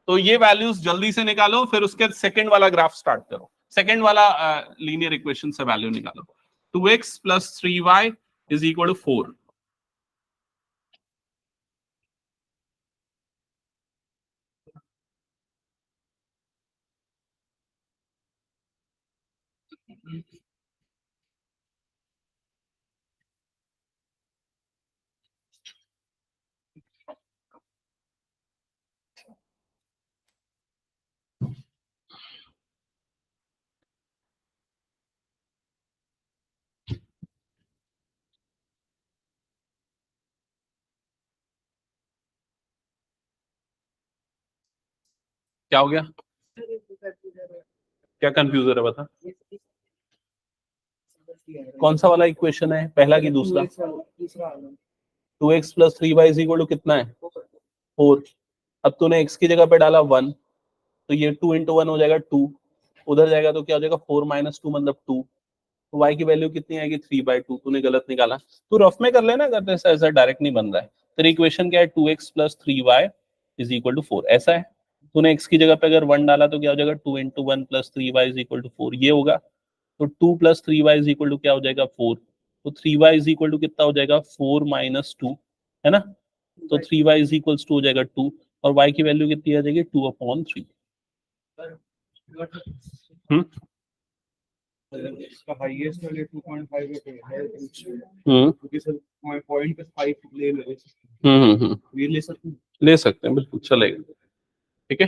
तो ये वैल्यूज जल्दी से निकालो, फिर उसके सेकंड वाला ग्राफ स्टार्ट करो, सेकंड वाला लीनियर इक्वेशन से वैल्यू निकालो। 2x + 3y is equal to 4। क्या हो गया, क्या कंफ्यूजन है बता, कौन सा वाला इक्वेशन है, पहला कि दूसरा? 2x + 3y is equal to कितना है, 4। अब तूने x की जगह पे डाला 1, तो ये 2 into 1 हो जाएगा 2, उधर जाएगा तो क्या हो जाएगा 4 - 2 मतलब 2, तो y की वैल्यू कितनी आएगी, 3/2। तूने गलत निकाला, तू रफ में कर लेना, अगर ऐसा ऐसा डायरेक्ट नहीं बन रहा है। तेरी इक्वेशन क्या है, 2x + 3y is equal to 4, ऐसा है। तूने x की जगह पे अगर 1 डाला तो क्या हो जाएगा, 2 into 1 + 3y is equal to 4, ये होगा। तो 2 + 3y इज इक्वल टू क्या हो जाएगा, 4। तो 3y इज इक्वल टू कितना हो जाएगा, 4 - 2, है ना। तो 3y इज इक्वल टू हो जाएगा 2, और y की वैल्यू कितनी आ जाएगी, 2/3। इसका हाईएस्ट वाले 2.5 है हम्म क्योंकि सर पॉइंट पे 5 ले ले ये ले सकते हैं। ले सकते हैं, बिल्कुल चलेगा, ठीक है।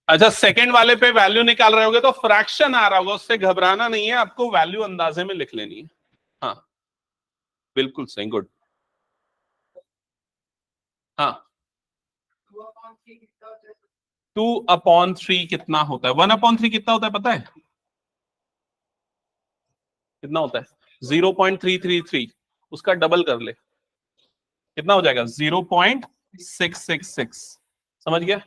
अच्छा सेकंड वाले पे वैल्यू निकाल रहे होगे तो फ्रैक्शन आ रहा होगा, उससे घबराना नहीं है, आपको वैल्यू अंदाजे में लिख लेनी है। हाँ बिल्कुल सही, गुड। हाँ 2/3 कितना होता है, 1/3 कितना होता है पता है, कितना होता है? 0.333, उसका डबल कर ले, कितना हो जाएगा? 0.666। समझ गया?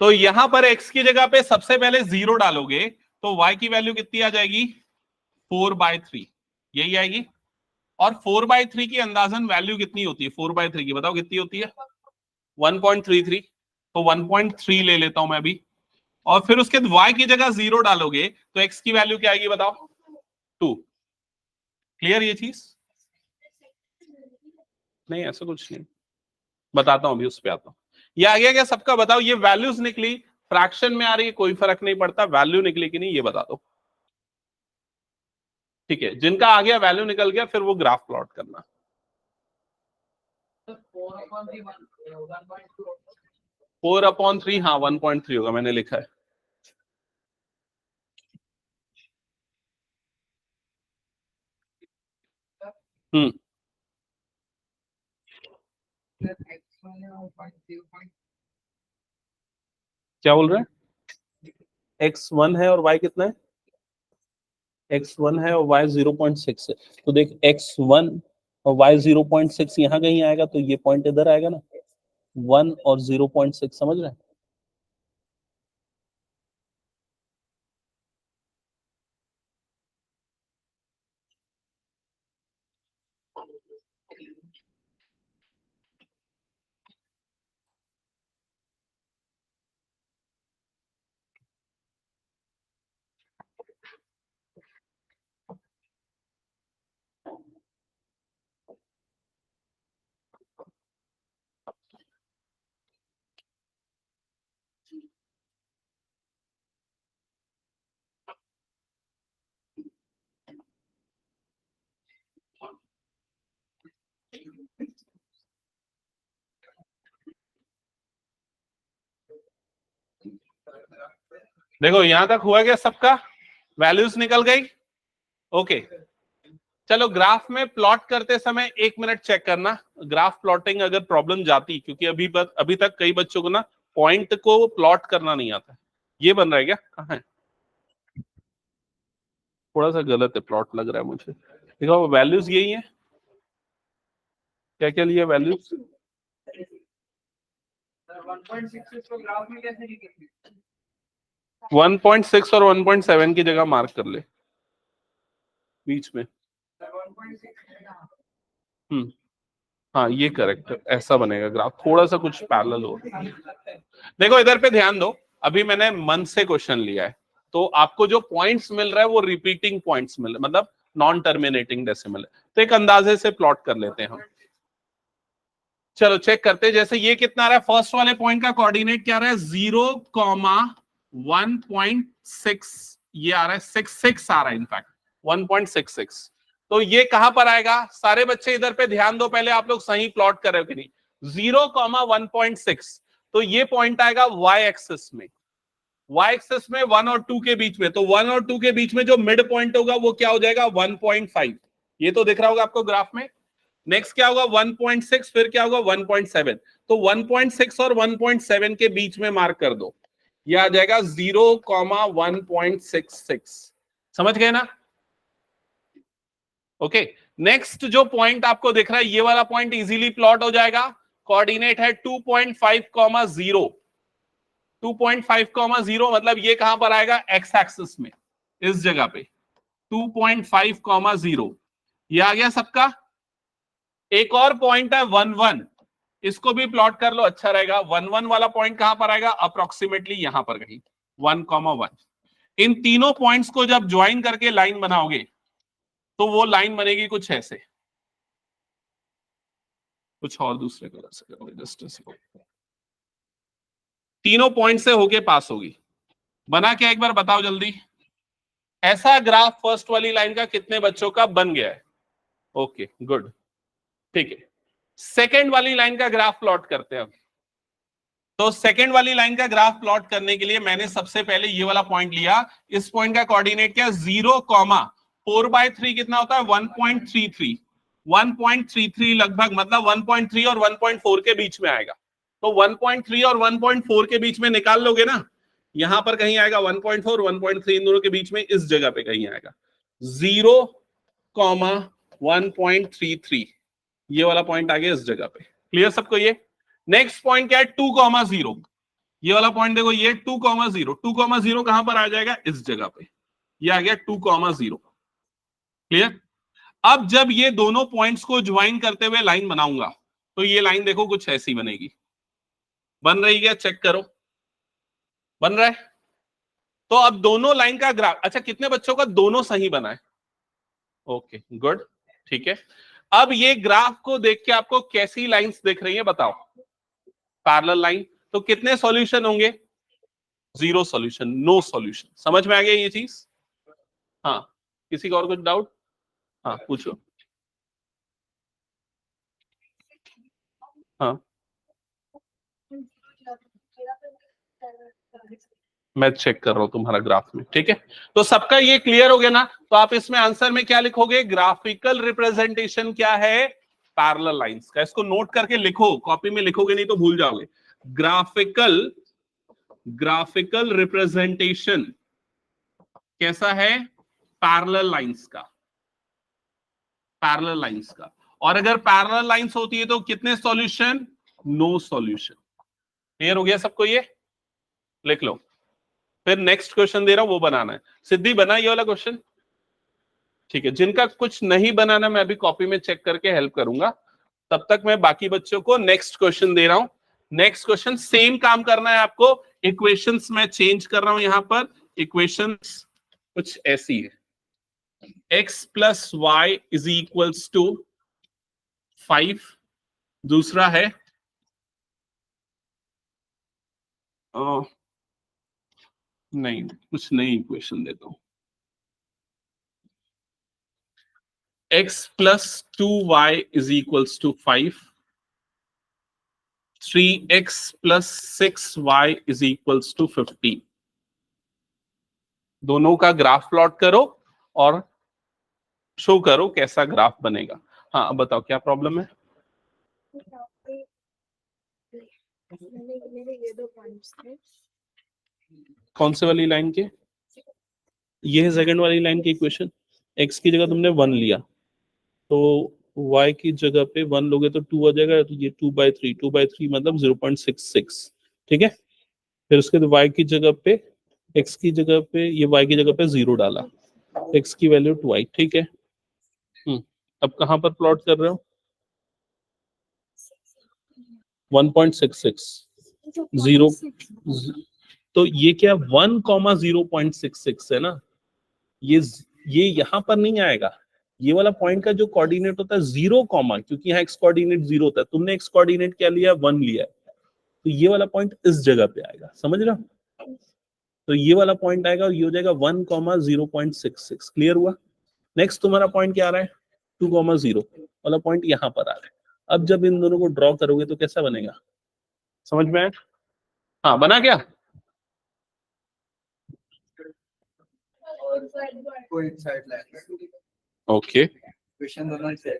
तो यहां पर x की जगह पे सबसे पहले 0 डालोगे तो y की वैल्यू कितनी आ जाएगी? 4/3, यही आएगी। और 4/3 की अंदाजन वैल्यू कितनी होती है? 4/3 की बताओ कितनी होती है? 1.33। तो 1.3 ले लेता हूं मैं अभी, और फिर उसके y की जगह 0 डालोगे तो x की वैल्यू क्या आएगी बताओ? 2। क्लियर ये चीज? नहीं ऐसा कुछ नहीं, बताता हूं अभी, उस पे आता हूं। ये आ गया क्या सबका? बताओ ये वैल्यूज निकली, फ्रैक्शन में आ रही है, कोई फर्क नहीं पड़ता, वैल्यू निकली कि नहीं ये बता दो। ठीक है, जिनका आ गया वैल्यू निकल गया, फिर वो ग्राफ प्लॉट करना। 4/3, हाँ 1.3 होगा, मैंने लिखा है। हम्म, क्या बोल रहे हैं? x1 है और y कितना है? x1 है और y 0.6 है। तो देख x1 और y 0.6 यहाँ कहीं आएगा, तो ये पॉइंट इधर आएगा ना, 1 और 0.6, समझ रहे हैं? देखो यहां तक हुआ क्या सबका? वैल्यूज निकल गई। ओके, चलो ग्राफ में प्लॉट करते समय 1 मिनट चेक करना, ग्राफ प्लॉटिंग अगर प्रॉब्लम जाती, क्योंकि अभी तक कई बच्चों को ना पॉइंट को प्लॉट करना नहीं आता। ये बन रहा है क्या? कहाँ है? थोड़ा सा गलत है प्लॉट लग रहा है मुझे। देखो वैल्यूज यही है, क्या क्या लिया वैल्यूज? 1.6 इसको ग्राफ में कैसे लिखेंगे? 1.6 और 1.7 की जगह मार्क कर ले बीच में। 1.6 हाँ ये करेक्ट, ऐसा बनेगा ग्राफ, थोड़ा सा कुछ पैरेलल हो। देखो इधर पे ध्यान दो, अभी मैंने मन से क्वेश्चन लिया है, तो आपको जो पॉइंट्स मिल रहा है वो रिपीटिंग पॉइंट्स मिल रहा है, मतलब नॉन टर्मिनेटिंग डेसिमल है। तो एक अंदाजे से प्लॉट कर लेते हैं हम। चलो चेक करते हैं, जैसे ये कितना आ रहा है? फर्स्ट वाले पॉइंट का कोऑर्डिनेट क्या आ रहा है? 0,1.6, ये आ रहा है 66 आ रहा है, इनफैक्ट 1.66। तो ये कहां पर आएगा? सारे बच्चे इधर पे ध्यान दो, पहले आप लोग सही प्लॉट कर रहे हो कि नहीं? 0,1.6, तो ये पॉइंट आएगा y एक्सिस में, y एक्सिस में 1 और 2 के बीच में। तो 1 और 2 के बीच में जो मिड पॉइंट होगा वो क्या हो जाएगा? 1.5। ये तो दिख रहा होगा आपको ग्राफ में। नेक्स्ट क्या होगा? 1.6, फिर क्या होगा? 1.7। तो 1.6 और 1.7 के बीच में मार्क कर दो, ये आ जाएगा 0,1.66। समझ गए ना? ओके, नेक्स्ट जो पॉइंट आपको दिख रहा है, ये वाला पॉइंट इजीली प्लॉट हो जाएगा। कोऑर्डिनेट है 2.5,0। 2.5,0 मतलब ये कहां पर आएगा? एक्स एक्सिस में, इस जगह पे 2.5,0। ये आ गया सबका। एक और पॉइंट है 1,1, इसको भी प्लॉट कर लो, अच्छा रहेगा। 1,1 वाला पॉइंट कहां पर आएगा? अप्रोक्सीमेटली यहां पर कहीं 1,1। इन तीनों पॉइंट्स को जब ज्वाइन करके लाइन बनाओगे तो वो लाइन बनेगी कुछ ऐसे, कुछ और दूसरे कलर से करोगे, जस्ट तीनों पॉइंट से होके पास होगी। बना क्या एक बार बताओ जल्दी? ऐसा ग्राफ फर्स्ट वाली लाइन का कितने बच्चों का बन गया है? ओके गुड, ठीक है। सेकेंड वाली लाइन का ग्राफ प्लॉट करते हैं अब। तो सेकेंड वाली लाइन का ग्राफ प्लॉट करने के लिए मैंने सबसे पहले ये वाला पॉइंट लिया। इस पॉइंट का कोऑर्डिनेट क्या? 0,4/3 कितना होता है? 1.33। 1.33 लगभग, मतलब 1.3 और 1.4 के बीच में आएगा। तो 1.3 और 1.4 के बीच में निकाल लोगे ना, यहां पर कहीं आएगा 1.4, 1.3, इन दोनों के बीच में इस जगह पे कहीं आएगा। 0,1.33, ये वाला पॉइंट आ गया इस जगह पे। क्लियर सबको ये? नेक्स्ट पॉइंट क्या है? 2,0, ये वाला पॉइंट देखो, ये 2,0, 2,0 कहां पर आ जाएगा? इस जगह पे, ये आ गया 2,0। क्लियर? अब जब ये दोनों पॉइंट्स को ज्वाइन करते हुए लाइन बनाऊंगा तो ये लाइन देखो कुछ ऐसी बनेगी। बन रही है? चेक करो, बन रहा है। तो अब दोनों लाइन का ग्राफ, अच्छा कितने बच्चों का दोनों सही बना है? ओके गुड, ठीक है। अब ये ग्राफ को देख के आपको कैसी लाइंस दिख रही है बताओ? Parallel line. तो कितने सॉल्यूशन होंगे? 0 सॉल्यूशन, नो सॉल्यूशन। समझ में आ गया ये चीज? हाँ, किसी का और कुछ डाउट? हाँ पूछो। हाँ मैं चेक कर रहा हूं तुम्हारा ग्राफ में, ठीक है। तो सबका ये क्लियर हो गया ना? तो आप इसमें आंसर में क्या लिखोगे? ग्राफिकल रिप्रेजेंटेशन क्या है? पैरेलल लाइंस का। इसको नोट करके लिखो, कॉपी में लिखोगे नहीं तो भूल जाओगे। ग्राफिकल रिप्रेजेंटेशन कैसा है? पैरेलल लाइंस का, पैरेलल लाइंस का। और अगर पैरेलल लाइंस होती है तो कितने सॉल्यूशन? No solution. क्लियर हो गया सबको? ये लिख लो। फिर नेक्स्ट क्वेश्चन दे रहा हूं, वो बनाना है। सिद्धि बना ये वाला क्वेश्चन? ठीक है, जिनका कुछ नहीं बनाना मैं अभी कॉपी में चेक करके हेल्प करूंगा। तब तक मैं बाकी बच्चों को नेक्स्ट क्वेश्चन दे रहा हूं। नेक्स्ट क्वेश्चन सेम काम करना है आपको। इक्वेशंस मैं चेंज कर रहा हूं यहां पर। इक्वेशंस कुछ ऐसी है, x plus Y is equals to 5। दूसरा है नहीं, कुछ नई इक्वेशन देता हूं। x plus 2y is equals to 5। 3x plus 6y is equals to 15। दोनों का ग्राफ प्लॉट करो और शो करो कैसा ग्राफ बनेगा। हाँ अब बताओ क्या प्रॉब्लम है? ये 2 पॉइंट्स थे। कौन से वाली लाइन के? ये है सेकंड वाली लाइन की इक्वेशन। x की जगह तुमने 1 लिया तो y की जगह पे 1 लोगे तो 2 आ जाएगा, तो ये 2/3, 2/3 मतलब 0.66। ठीक है, फिर उसके बाद y की जगह पे, x की जगह पे, ये y की जगह पे 0 डाला, x की वैल्यू 2i। ठीक है, अब कहां पर प्लॉट कर रहे हो? 1.66 0, तो ये क्या 1,0.66 है ना? ये यहां पर नहीं आएगा। ये वाला पॉइंट का जो कोऑर्डिनेट होता है 0, क्योंकि यहाँ x कोऑर्डिनेट 0 होता है, तुमने x कोऑर्डिनेट क्या लिया? 1 लिया है, तो ये वाला पॉइंट इस जगह पे आएगा। समझ रहे हो? तो ये वाला पॉइंट आएगा और ये हो जाएगा 1,0.66। क्लियर हुआ? नेक्स्ट तुम्हारा पॉइंट क्या आ रहा है? 2,0 वाला पॉइंट यहाँ पर आ रहा है। अब जब इन दोनों को ड्रॉ करोगे तो कैसा बनेगा? समझ में आया? हाँ बना क्या? coincide lines. ओके Equation दोनों से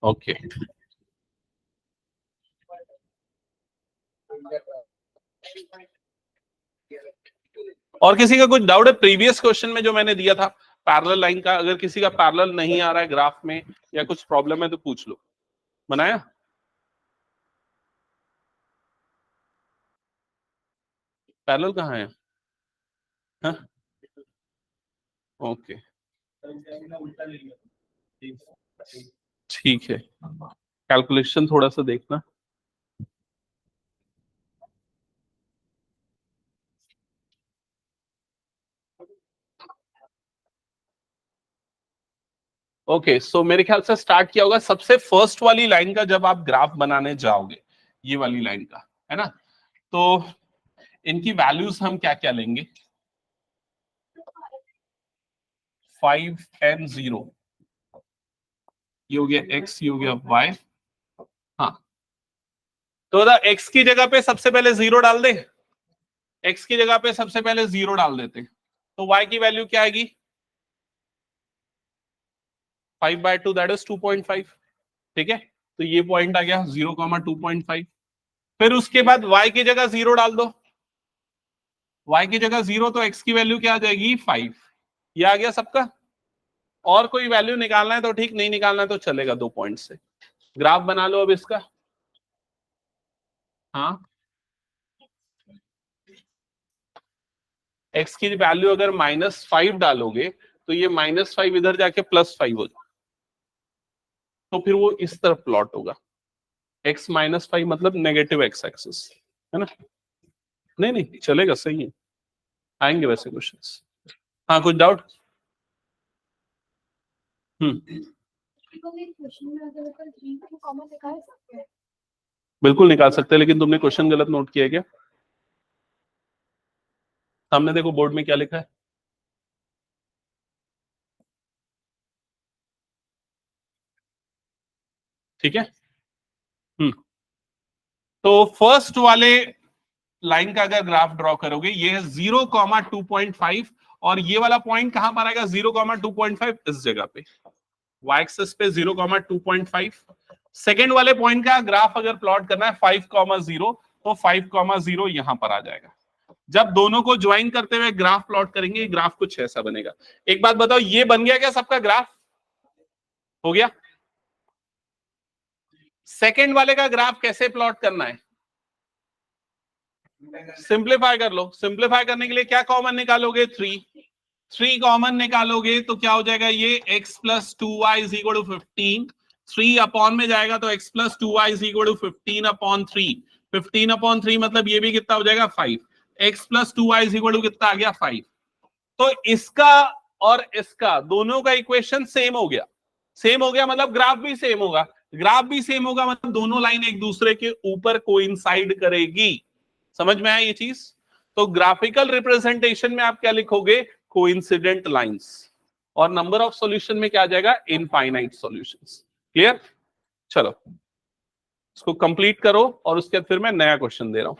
ओके। और किसी का कुछ डाउट है प्रीवियस क्वेश्चन में जो मैंने दिया था पैरेलल लाइन का? अगर किसी का पैरेलल नहीं आ रहा है ग्राफ में या कुछ प्रॉब्लम है तो पूछ लो। बनाया? पैरेलल कहाँ है? हाँ? ओके ठीक है, कैलकुलेशन थोड़ा सा देखना। ओके सो मेरे ख्याल से स्टार्ट किया होगा सबसे फर्स्ट वाली लाइन का। जब आप ग्राफ बनाने जाओगे ये वाली लाइन का, है ना, तो इनकी वैल्यूज हम क्या क्या लेंगे? 5 and 0, ये हो गया x, ये हो गया y। हाँ तो x की जगह पे सबसे पहले 0 डाल दे, x की जगह पे सबसे पहले 0 डाल देते, तो y की वैल्यू क्या आएगी? 5/2 दैट इज 2.5। ठीक है, तो ये पॉइंट आ गया 0,2.5। फिर उसके बाद y की जगह 0 डाल दो, y की जगह 0 तो x की वैल्यू क्या आ जाएगी? 5। ये आ गया सबका? और कोई वैल्यू निकालना है तो ठीक, नहीं निकालना है तो चलेगा 2 पॉइंट से। ग्राफ बना लो अब इसका। हाँ, x की वैल्यू अगर -5 डालोगे तो ये -5 इधर जाके +5 हो जाए, तो फिर वो इस तरफ प्लॉट होगा। x -5 मतलब नेगेटिव x एक्सिस, है ना? नहीं नहीं चलेगा, सही है, आएंगे वैसे क्वेश्चंस। हाँ, कुछ डाउट? बिल्कुल निकाल सकते हैं, लेकिन तुमने क्वेश्चन गलत नोट किया क्या? सामने देखो बोर्ड में क्या लिखा है। ठीक है। तो फर्स्ट वाले लाइन का अगर ग्राफ ड्रॉ करोगे, ये है 0,2.5, और ये वाला पॉइंट कहां पर आएगा? 0,2.5 इस जगह पे, y एक्सिस पे 0,2.5। सेकेंड वाले पॉइंट का ग्राफ अगर प्लॉट करना है 5,0, तो 5,0 यहां पर आ जाएगा। जब दोनों को ज्वाइन करते हुए ग्राफ प्लॉट करेंगे, ग्राफ कुछ ऐसा बनेगा। एक बात बताओ, ये बन गया क्या सबका ग्राफ? हो गया। सेकेंड वाले का ग्राफ कैसे प्लॉट करना है? सिंप्लीफाई कर लो। सिंप्लीफाई करने के लिए क्या कॉमन निकालोगे? 3 कॉमन निकालोगे तो क्या हो जाएगा? ये x + 2y = 15। 3 अपॉन में जाएगा तो x + 2y = 15/3। 15/3 मतलब ये भी कितना हो जाएगा? 5। x + 2y = कितना आ गया? 5। तो इसका और इसका दोनों का इक्वेशन सेम हो गया। सेम हो गया मतलब ग्राफ भी सेम होगा। ग्राफ भी सेम होगा मतलब दोनों लाइन एक दूसरे के ऊपर कोइंसाइड करेगी। समझ में आया ये चीज? तो ग्राफिकल रिप्रेजेंटेशन में आप क्या लिखोगे? Coincident lines. और नंबर ऑफ सॉल्यूशन में क्या आ जाएगा? Infinite solutions. क्लियर? चलो इसको कंप्लीट करो और उसके बाद फिर मैं नया क्वेश्चन दे रहा हूं।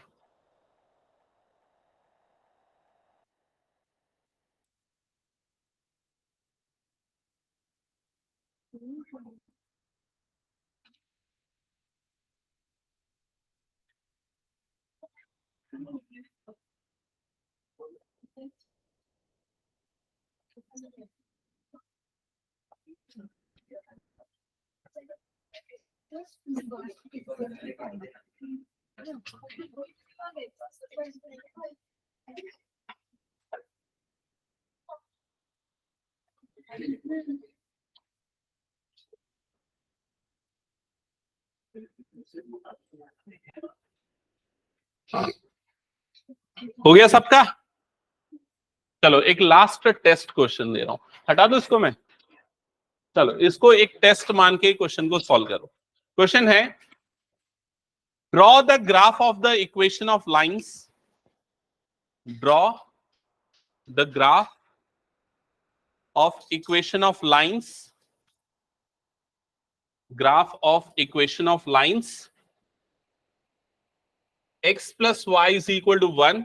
हो गया सबका? चलो एक लास्ट टेस्ट क्वेश्चन दे रहा हूं, हटा दो इसको मैं। चलो इसको एक टेस्ट मान के क्वेश्चन को सॉल्व करो। क्वेश्चन है, draw the graph of the equation of lines. Draw the graph of equation of lines. Graph of equation of lines x + y = 1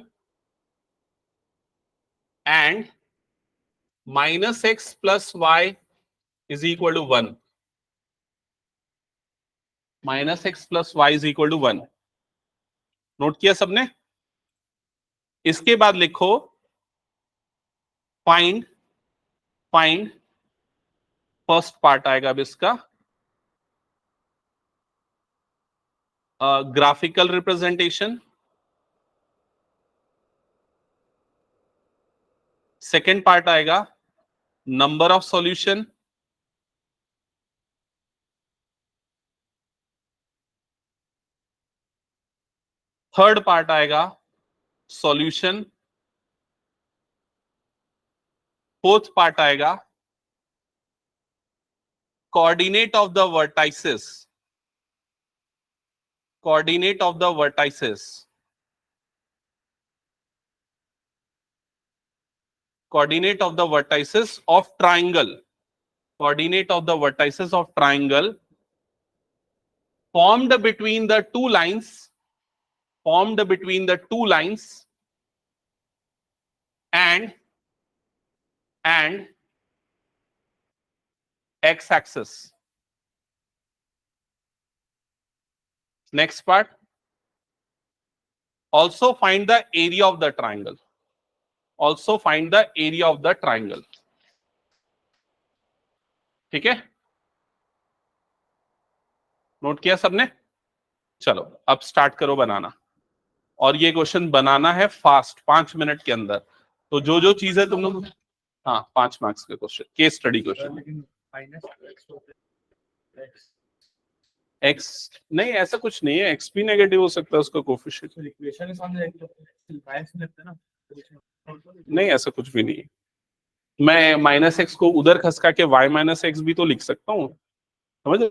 and -x + y = 1। -x + y = 1 note किया सबने? इसके बाद लिखो find first part आएगा अब इसका, graphical representation. Second part आएगा number of solution. Third part आएगा सॉल्यूशन। फोर्थ पार्ट आएगा coordinate of the vertices. Coordinate of the vertices. Coordinate of the vertices of triangle. Coordinate of the vertices of triangle formed between the two lines, formed between the two lines and x axis. Next part, also find the area of the triangle. Also find the area of the triangle. ठीक है, note किया सबने? चलो अब start करो बनाना, और ये question बनाना है फास्ट 5 मिनट के अंदर। तो जो जो चीजें तुम लोग, हाँ 5 मार्क्स के क्वेश्चन, केस स्टडी क्वेश्चन। लेकिन माइनस x होता है, x एक्स नहीं, ऐसा कुछ नहीं है, एक्स भी नेगेटिव हो सकता है उसका कोफिशिएंट। तो इक्वेशन के सामने माइनस लगता है ना, नहीं ऐसा कुछ भी नहीं है, मैं माइनस एक्स को उधर खसका के वाई माइनस एक्स भी तो लिख सकता हूँ, समझ रहे?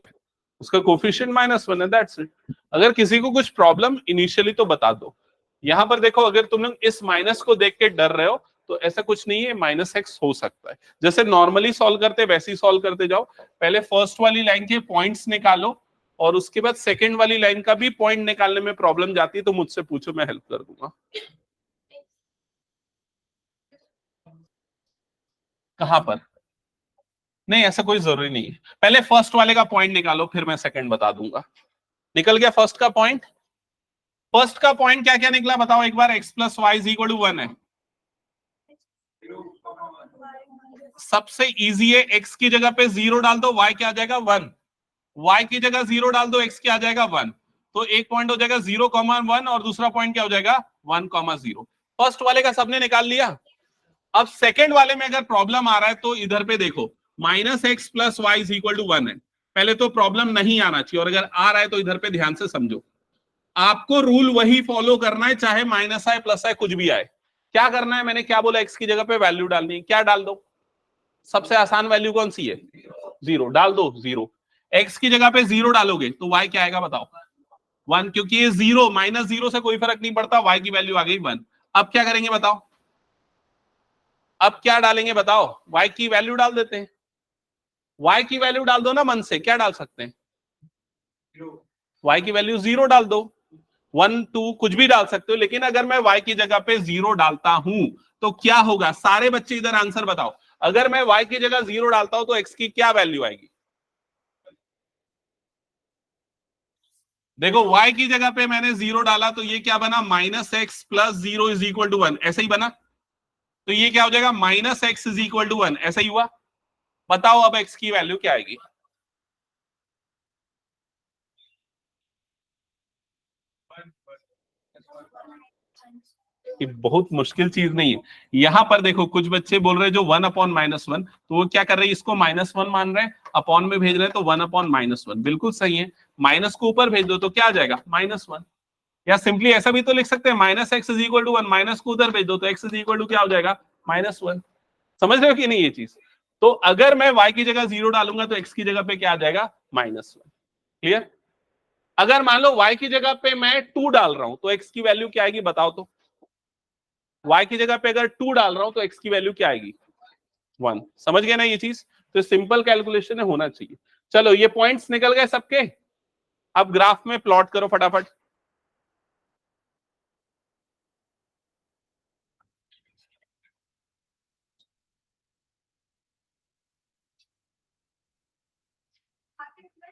उसका कोफिशिएंट -1 है, दैट्स इट। अगर किसी को कुछ प्रॉब्लम इनिशियली तो बता दो। यहां पर देखो, अगर तुम लोग इस माइनस को देख के डर रहे हो तो ऐसा कुछ नहीं है, -x हो सकता है। जैसे नॉर्मली सॉल्व करते वैसे ही सॉल्व करते जाओ। पहले फर्स्ट वाली लाइन के पॉइंट्स निकालो, और उसके बाद सेकंड वाली लाइन का भी पॉइंट निकालने में प्रॉब्लम जाती है तो मुझसे पूछो, मैं हेल्प कर दूंगा। कहां पर? नहीं ऐसा कोई जरूरी नहीं है, पहले फर्स्ट वाले का पॉइंट निकालो, फिर मैं सेकंड बता दूंगा। निकल गया फर्स्ट का पॉइंट? फर्स्ट का पॉइंट क्या क्या निकला बताओ एक बार। x + y = 1 है, सबसे इजी है। x की जगह पे 0 डाल दो, y क्या आ जाएगा 1। y की जगह 0 डाल दो, x क्या आ जाएगा 1। तो एक पॉइंट हो जाएगा 0,1 और दूसरा पॉइंट क्या हो जाएगा 1,0। फर्स्ट वाले का सबने निकाल लिया। अब सेकंड वाले में अगर प्रॉब्लम आ रहा है तो इधर पे देखो, -x + y = 1 है। पहले तो प्रॉब्लम नहीं आना चाहिए, और अगर आ रहा है तो इधर पे ध्यान से समझो। आपको रूल वही फॉलो करना है, चाहे -i + i कुछ भी आए। क्या करना है, मैंने क्या बोला, x की जगह पे वैल्यू डालनी है। क्या डाल दो? सबसे आसान वैल्यू कौन सी है? 0 डाल दो। 0 x की जगह पे 0 डालोगे तो y क्या आएगा बताओ? 1, क्योंकि ये 0 -0 से कोई फर्क नहीं पड़ता, y की वैल्यू आ गई 1। अब क्या करेंगे बताओ? अब क्या डालेंगे बताओ? y की वैल्यू डाल देते हैं। y की वैल्यू डाल दो ना मन से, क्या डाल सकते हैं? y की वैल्यू 0 डाल दो, 1 2 कुछ भी डाल सकते हो। लेकिन अगर मैं y की जगह पे 0 डालता हूं तो क्या होगा? सारे बच्चे इधर आंसर बताओ। अगर मैं y की जगह 0 डालता हूं तो x की क्या वैल्यू आएगी? देखो y की जगह पे मैंने 0 डाला तो ये क्या बना? -x + 0 = 1, ऐसे ही बना। तो ये क्या हो जाएगा? -x = 1, ऐसा ही हुआ। बताओ अब x की वैल्यू क्या आएगी? ये बहुत मुश्किल चीज नहीं है। यहां पर देखो, कुछ बच्चे बोल रहे हैं जो 1/-1, तो वो क्या कर रहे हैं, इसको -1 मान रहे हैं, अपॉन में भेज रहे हैं तो 1/-1, बिल्कुल सही है। माइनस को ऊपर भेज दो तो क्या आ जाएगा? -1। या सिंपली ऐसा भी तो लिख सकते हैं, -x = 1, माइनस को उधर भेज दो तो x क्या हो जाएगा? -1। समझ रहे हो कि नहीं ये चीज? तो अगर मैं y की जगह 0 डालूंगा तो x की जगह पे क्या आ जाएगा? -1। क्लियर? अगर मान लो y की जगह पे मैं 2 डाल रहा हूं तो x की वैल्यू क्या आएगी बताओ तो? y की जगह पे अगर 2 डाल रहा हूं तो x की वैल्यू क्या आएगी? 1। समझ गए ना ये चीज? तो सिंपल कैलकुलेशन होना चाहिए। चलो ये पॉइंट्स निकल गए सबके। अब ग्राफ में प्लॉट करो फटाफट।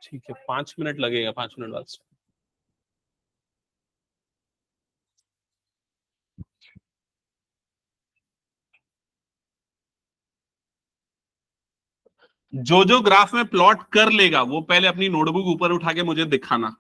ठीक है, 5 मिनट लगेगा, 5 मिनट बाद। जो जो ग्राफ में प्लॉट कर लेगा वो पहले अपनी नोटबुक ऊपर उठा के मुझे दिखाना।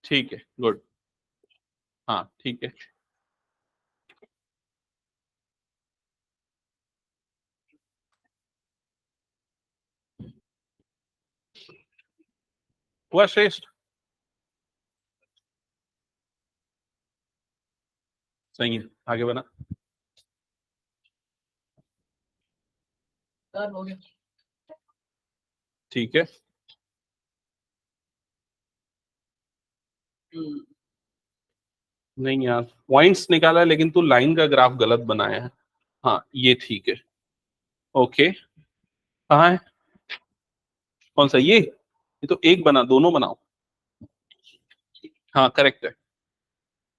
ठीक है, गुड। हाँ ठीक है। हुआ श्रेष्ठ? सही है, आगे बना। Done हो गया। ठीक है। नहीं यार, पॉइंट्स निकाला है लेकिन तू लाइन का ग्राफ गलत बनाया है। हाँ ये ठीक है। ओके, कहाँ है? कौन सा? ये तो एक बना, दोनों बनाओ। हाँ करेक्ट है।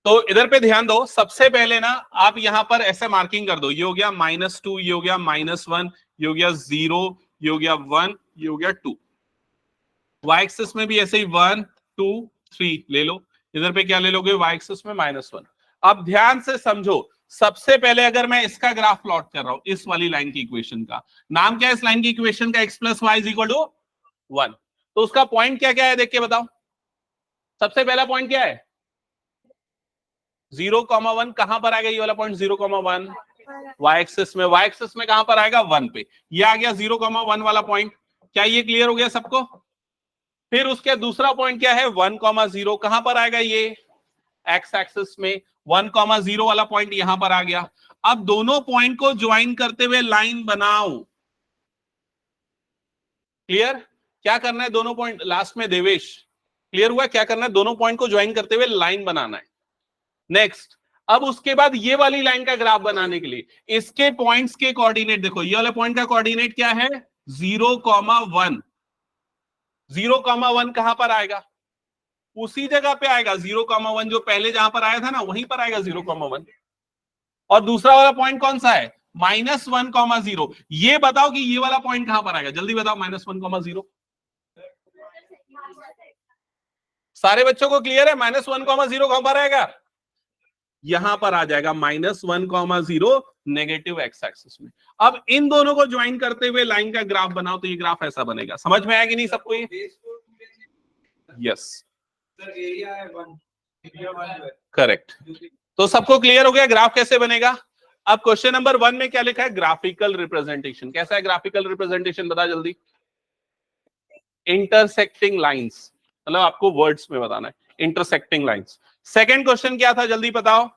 तो इधर पे ध्यान दो, सबसे पहले ना आप यहां पर ऐसे मार्किंग कर दो, ये हो गया -2, ये हो गया -1, ये हो गया 0, ये हो गया 1, ये हो गया 2। y एक्सिस में भी ऐसे ही 1 2 3 ले लो, इधर पे क्या ले लोगे, y एक्सिस में -1। अब ध्यान से समझो, सबसे पहले अगर मैं इसका ग्राफ प्लॉट कर रहा हूं, इस वाली लाइन की इक्वेशन का नाम क्या है, इस लाइन की इक्वेशन का x + y = 1, तो उसका पॉइंट क्या क्या है देख के बताओ। सबसे पहला पॉइंट क्या है, 0,1 कहां पर आएगा, ये वाला पॉइंट 0,1 y एक्सिस में, y एक्सिस में कहां पर आएगा 1 पे, ये आ गया 0,1 वाला पॉइंट। क्या ये क्लियर हो गया सबको? फिर उसके दूसरा पॉइंट क्या है, 1,0 कहां पर आएगा, ये x एक्सिस में 1,0 वाला पॉइंट यहां पर आ गया। अब दोनों पॉइंट को ज्वाइन करते हुए लाइन बनाओ। क्लियर? क्या करना है, दोनों पॉइंट लास्ट में, देवेश क्लियर हुआ क्या करना है, दोनों पॉइंट को ज्वाइन करते हुए लाइन बनाना है। नेक्स्ट, अब उसके बाद ये वाली लाइन का ग्राफ बनाने के लिए इसके पॉइंट्स के कोऑर्डिनेट देखो, ये वाले पॉइंट का कोऑर्डिनेट क्या है, 0,1। 0,1 कहां पर आएगा, उसी जगह पे आएगा 0,1, जो पहले जहां पर आया था ना वहीं पर आएगा 0,1। और दूसरा वाला पॉइंट कौन सा है, -1,0। ये बताओ कि ये वाला पॉइंट कहां पर आएगा, जल्दी बताओ, -1,0। सारे बच्चों को क्लियर है, -1,0 कहां पर आएगा, यहां पर आ जाएगा -1,0 नेगेटिव x एक्सिस में। अब इन दोनों को ज्वाइन करते हुए लाइन का ग्राफ बनाओ, तो ये ग्राफ ऐसा बनेगा। समझ में आया कि नहीं सबको ये? Yes, correct. तो सबको क्लियर हो गया ग्राफ कैसे बनेगा। अब क्वेश्चन नंबर 1 में क्या लिखा है, ग्राफिकल रिप्रेजेंटेशन। कैसा है ग्राफिकल रिप्रेजेंटेशन, बता जल्दी। इंटरसेक्टिंग लाइंस, मतलब आपको वर्ड्स में बताना है, इंटरसेक्टिंग लाइंस। सेकंड क्वेश्चन क्या था, जल्दी बताओ,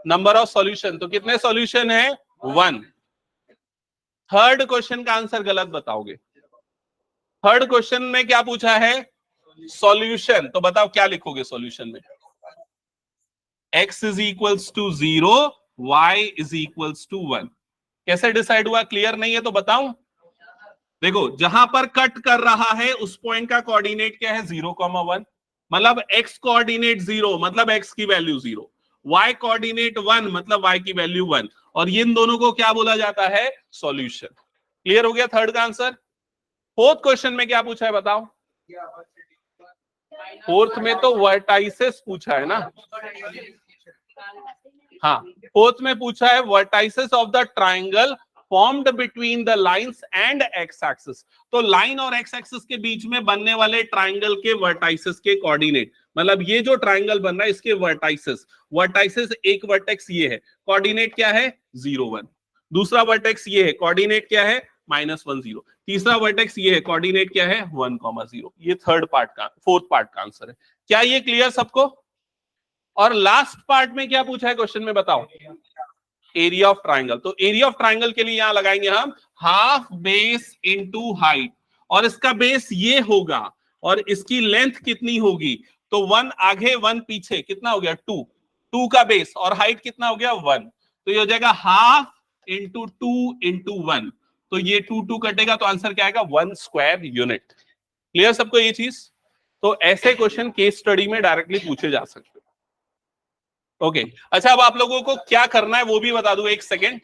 नंबर ऑफ सॉल्यूशन। तो कितने सॉल्यूशन है, 1। थर्ड क्वेश्चन का आंसर गलत बताओगे। थर्ड क्वेश्चन में क्या पूछा है, सॉल्यूशन। तो बताओ क्या लिखोगे सॉल्यूशन में, x = 0, y = 1। कैसे डिसाइड हुआ, क्लियर नहीं है तो बताऊं। देखो, जहां पर कट कर रहा है उस पॉइंट का कोऑर्डिनेट क्या है, 0,1, मतलब x कोऑर्डिनेट 0 मतलब x की वैल्यू 0, y कोऑर्डिनेट 1 मतलब y की वैल्यू 1, और इन दोनों को क्या बोला जाता है, सॉल्यूशन। क्लियर हो गया थर्ड का आंसर। फोर्थ क्वेश्चन में क्या पूछा है बताओ। फोर्थ में तो वर्टाइसेस पूछा है ना, हाँ, फोर्थ में पूछा है vertices of the triangle formed between the lines and x axis. तो लाइन और एक्स एक्सिस के बीच में बनने वाले ट्राइंगल के वर्टाइसेस के कोऑर्डिनेट, मतलब ये जो ट्राइंगल बन रहा है इसके वर्टाइसेस एक वर्टेक्स ये है, कोऑर्डिनेट क्या है, 0 1। दूसरा वर्टेक्स ये है, कोऑर्डिनेट क्या है, -1 0। तीसरा वर्टेक्स ये है, कोऑर्डिनेट क्या है, 1,0। ये फोर्थ पार्ट का आंसर है। क्या ये क्लियर सबको? और लास्ट पार्ट में क्या पूछा है क्वेश्चन में बताओ, एरिया ऑफ ट्राइंगल। तो एरिया ऑफ ट्राइंगल के लिए यहां लगाएंगे हम हाफ बेस इनटू हाइट, और इसका बेस ये होगा और इसकी लेंथ कितनी होगी, तो 1 आगे 1 पीछे, कितना हो गया 2 का बेस, और हाइट कितना हो गया 1, तो ये हो जाएगा हाफ इंटू 2 इंटू 1। तो ये 2 कटेगा तो आंसर क्या आएगा, 1 स्क्वायर यूनिट। क्लियर सबको ये चीज? तो ऐसे क्वेश्चन केस स्टडी में डायरेक्टली पूछे जा सकते। ओके अच्छा, अब आप लोगों को क्या करना है वो भी बता दूं, एक सेकेंड।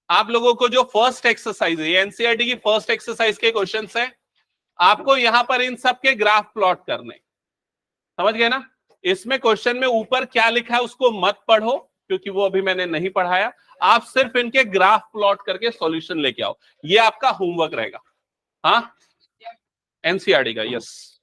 आप लोगों को जो फर्स्ट एक्सरसाइज है, एनसीईआरटी की फर्स्ट एक्सरसाइज के क्वेश्चंस है, आपको यहां पर इन सब के ग्राफ प्लॉट करने, समझ गए ना। इसमें क्वेश्चन में ऊपर क्या लिखा है उसको मत पढ़ो, क्योंकि वो अभी मैंने नहीं पढ़ाया। आप सिर्फ इनके ग्राफ प्लॉट करके सॉल्यूशन लेके आओ, ये आपका होमवर्क रहेगा। हाँ, एनसीईआरटी का, यस।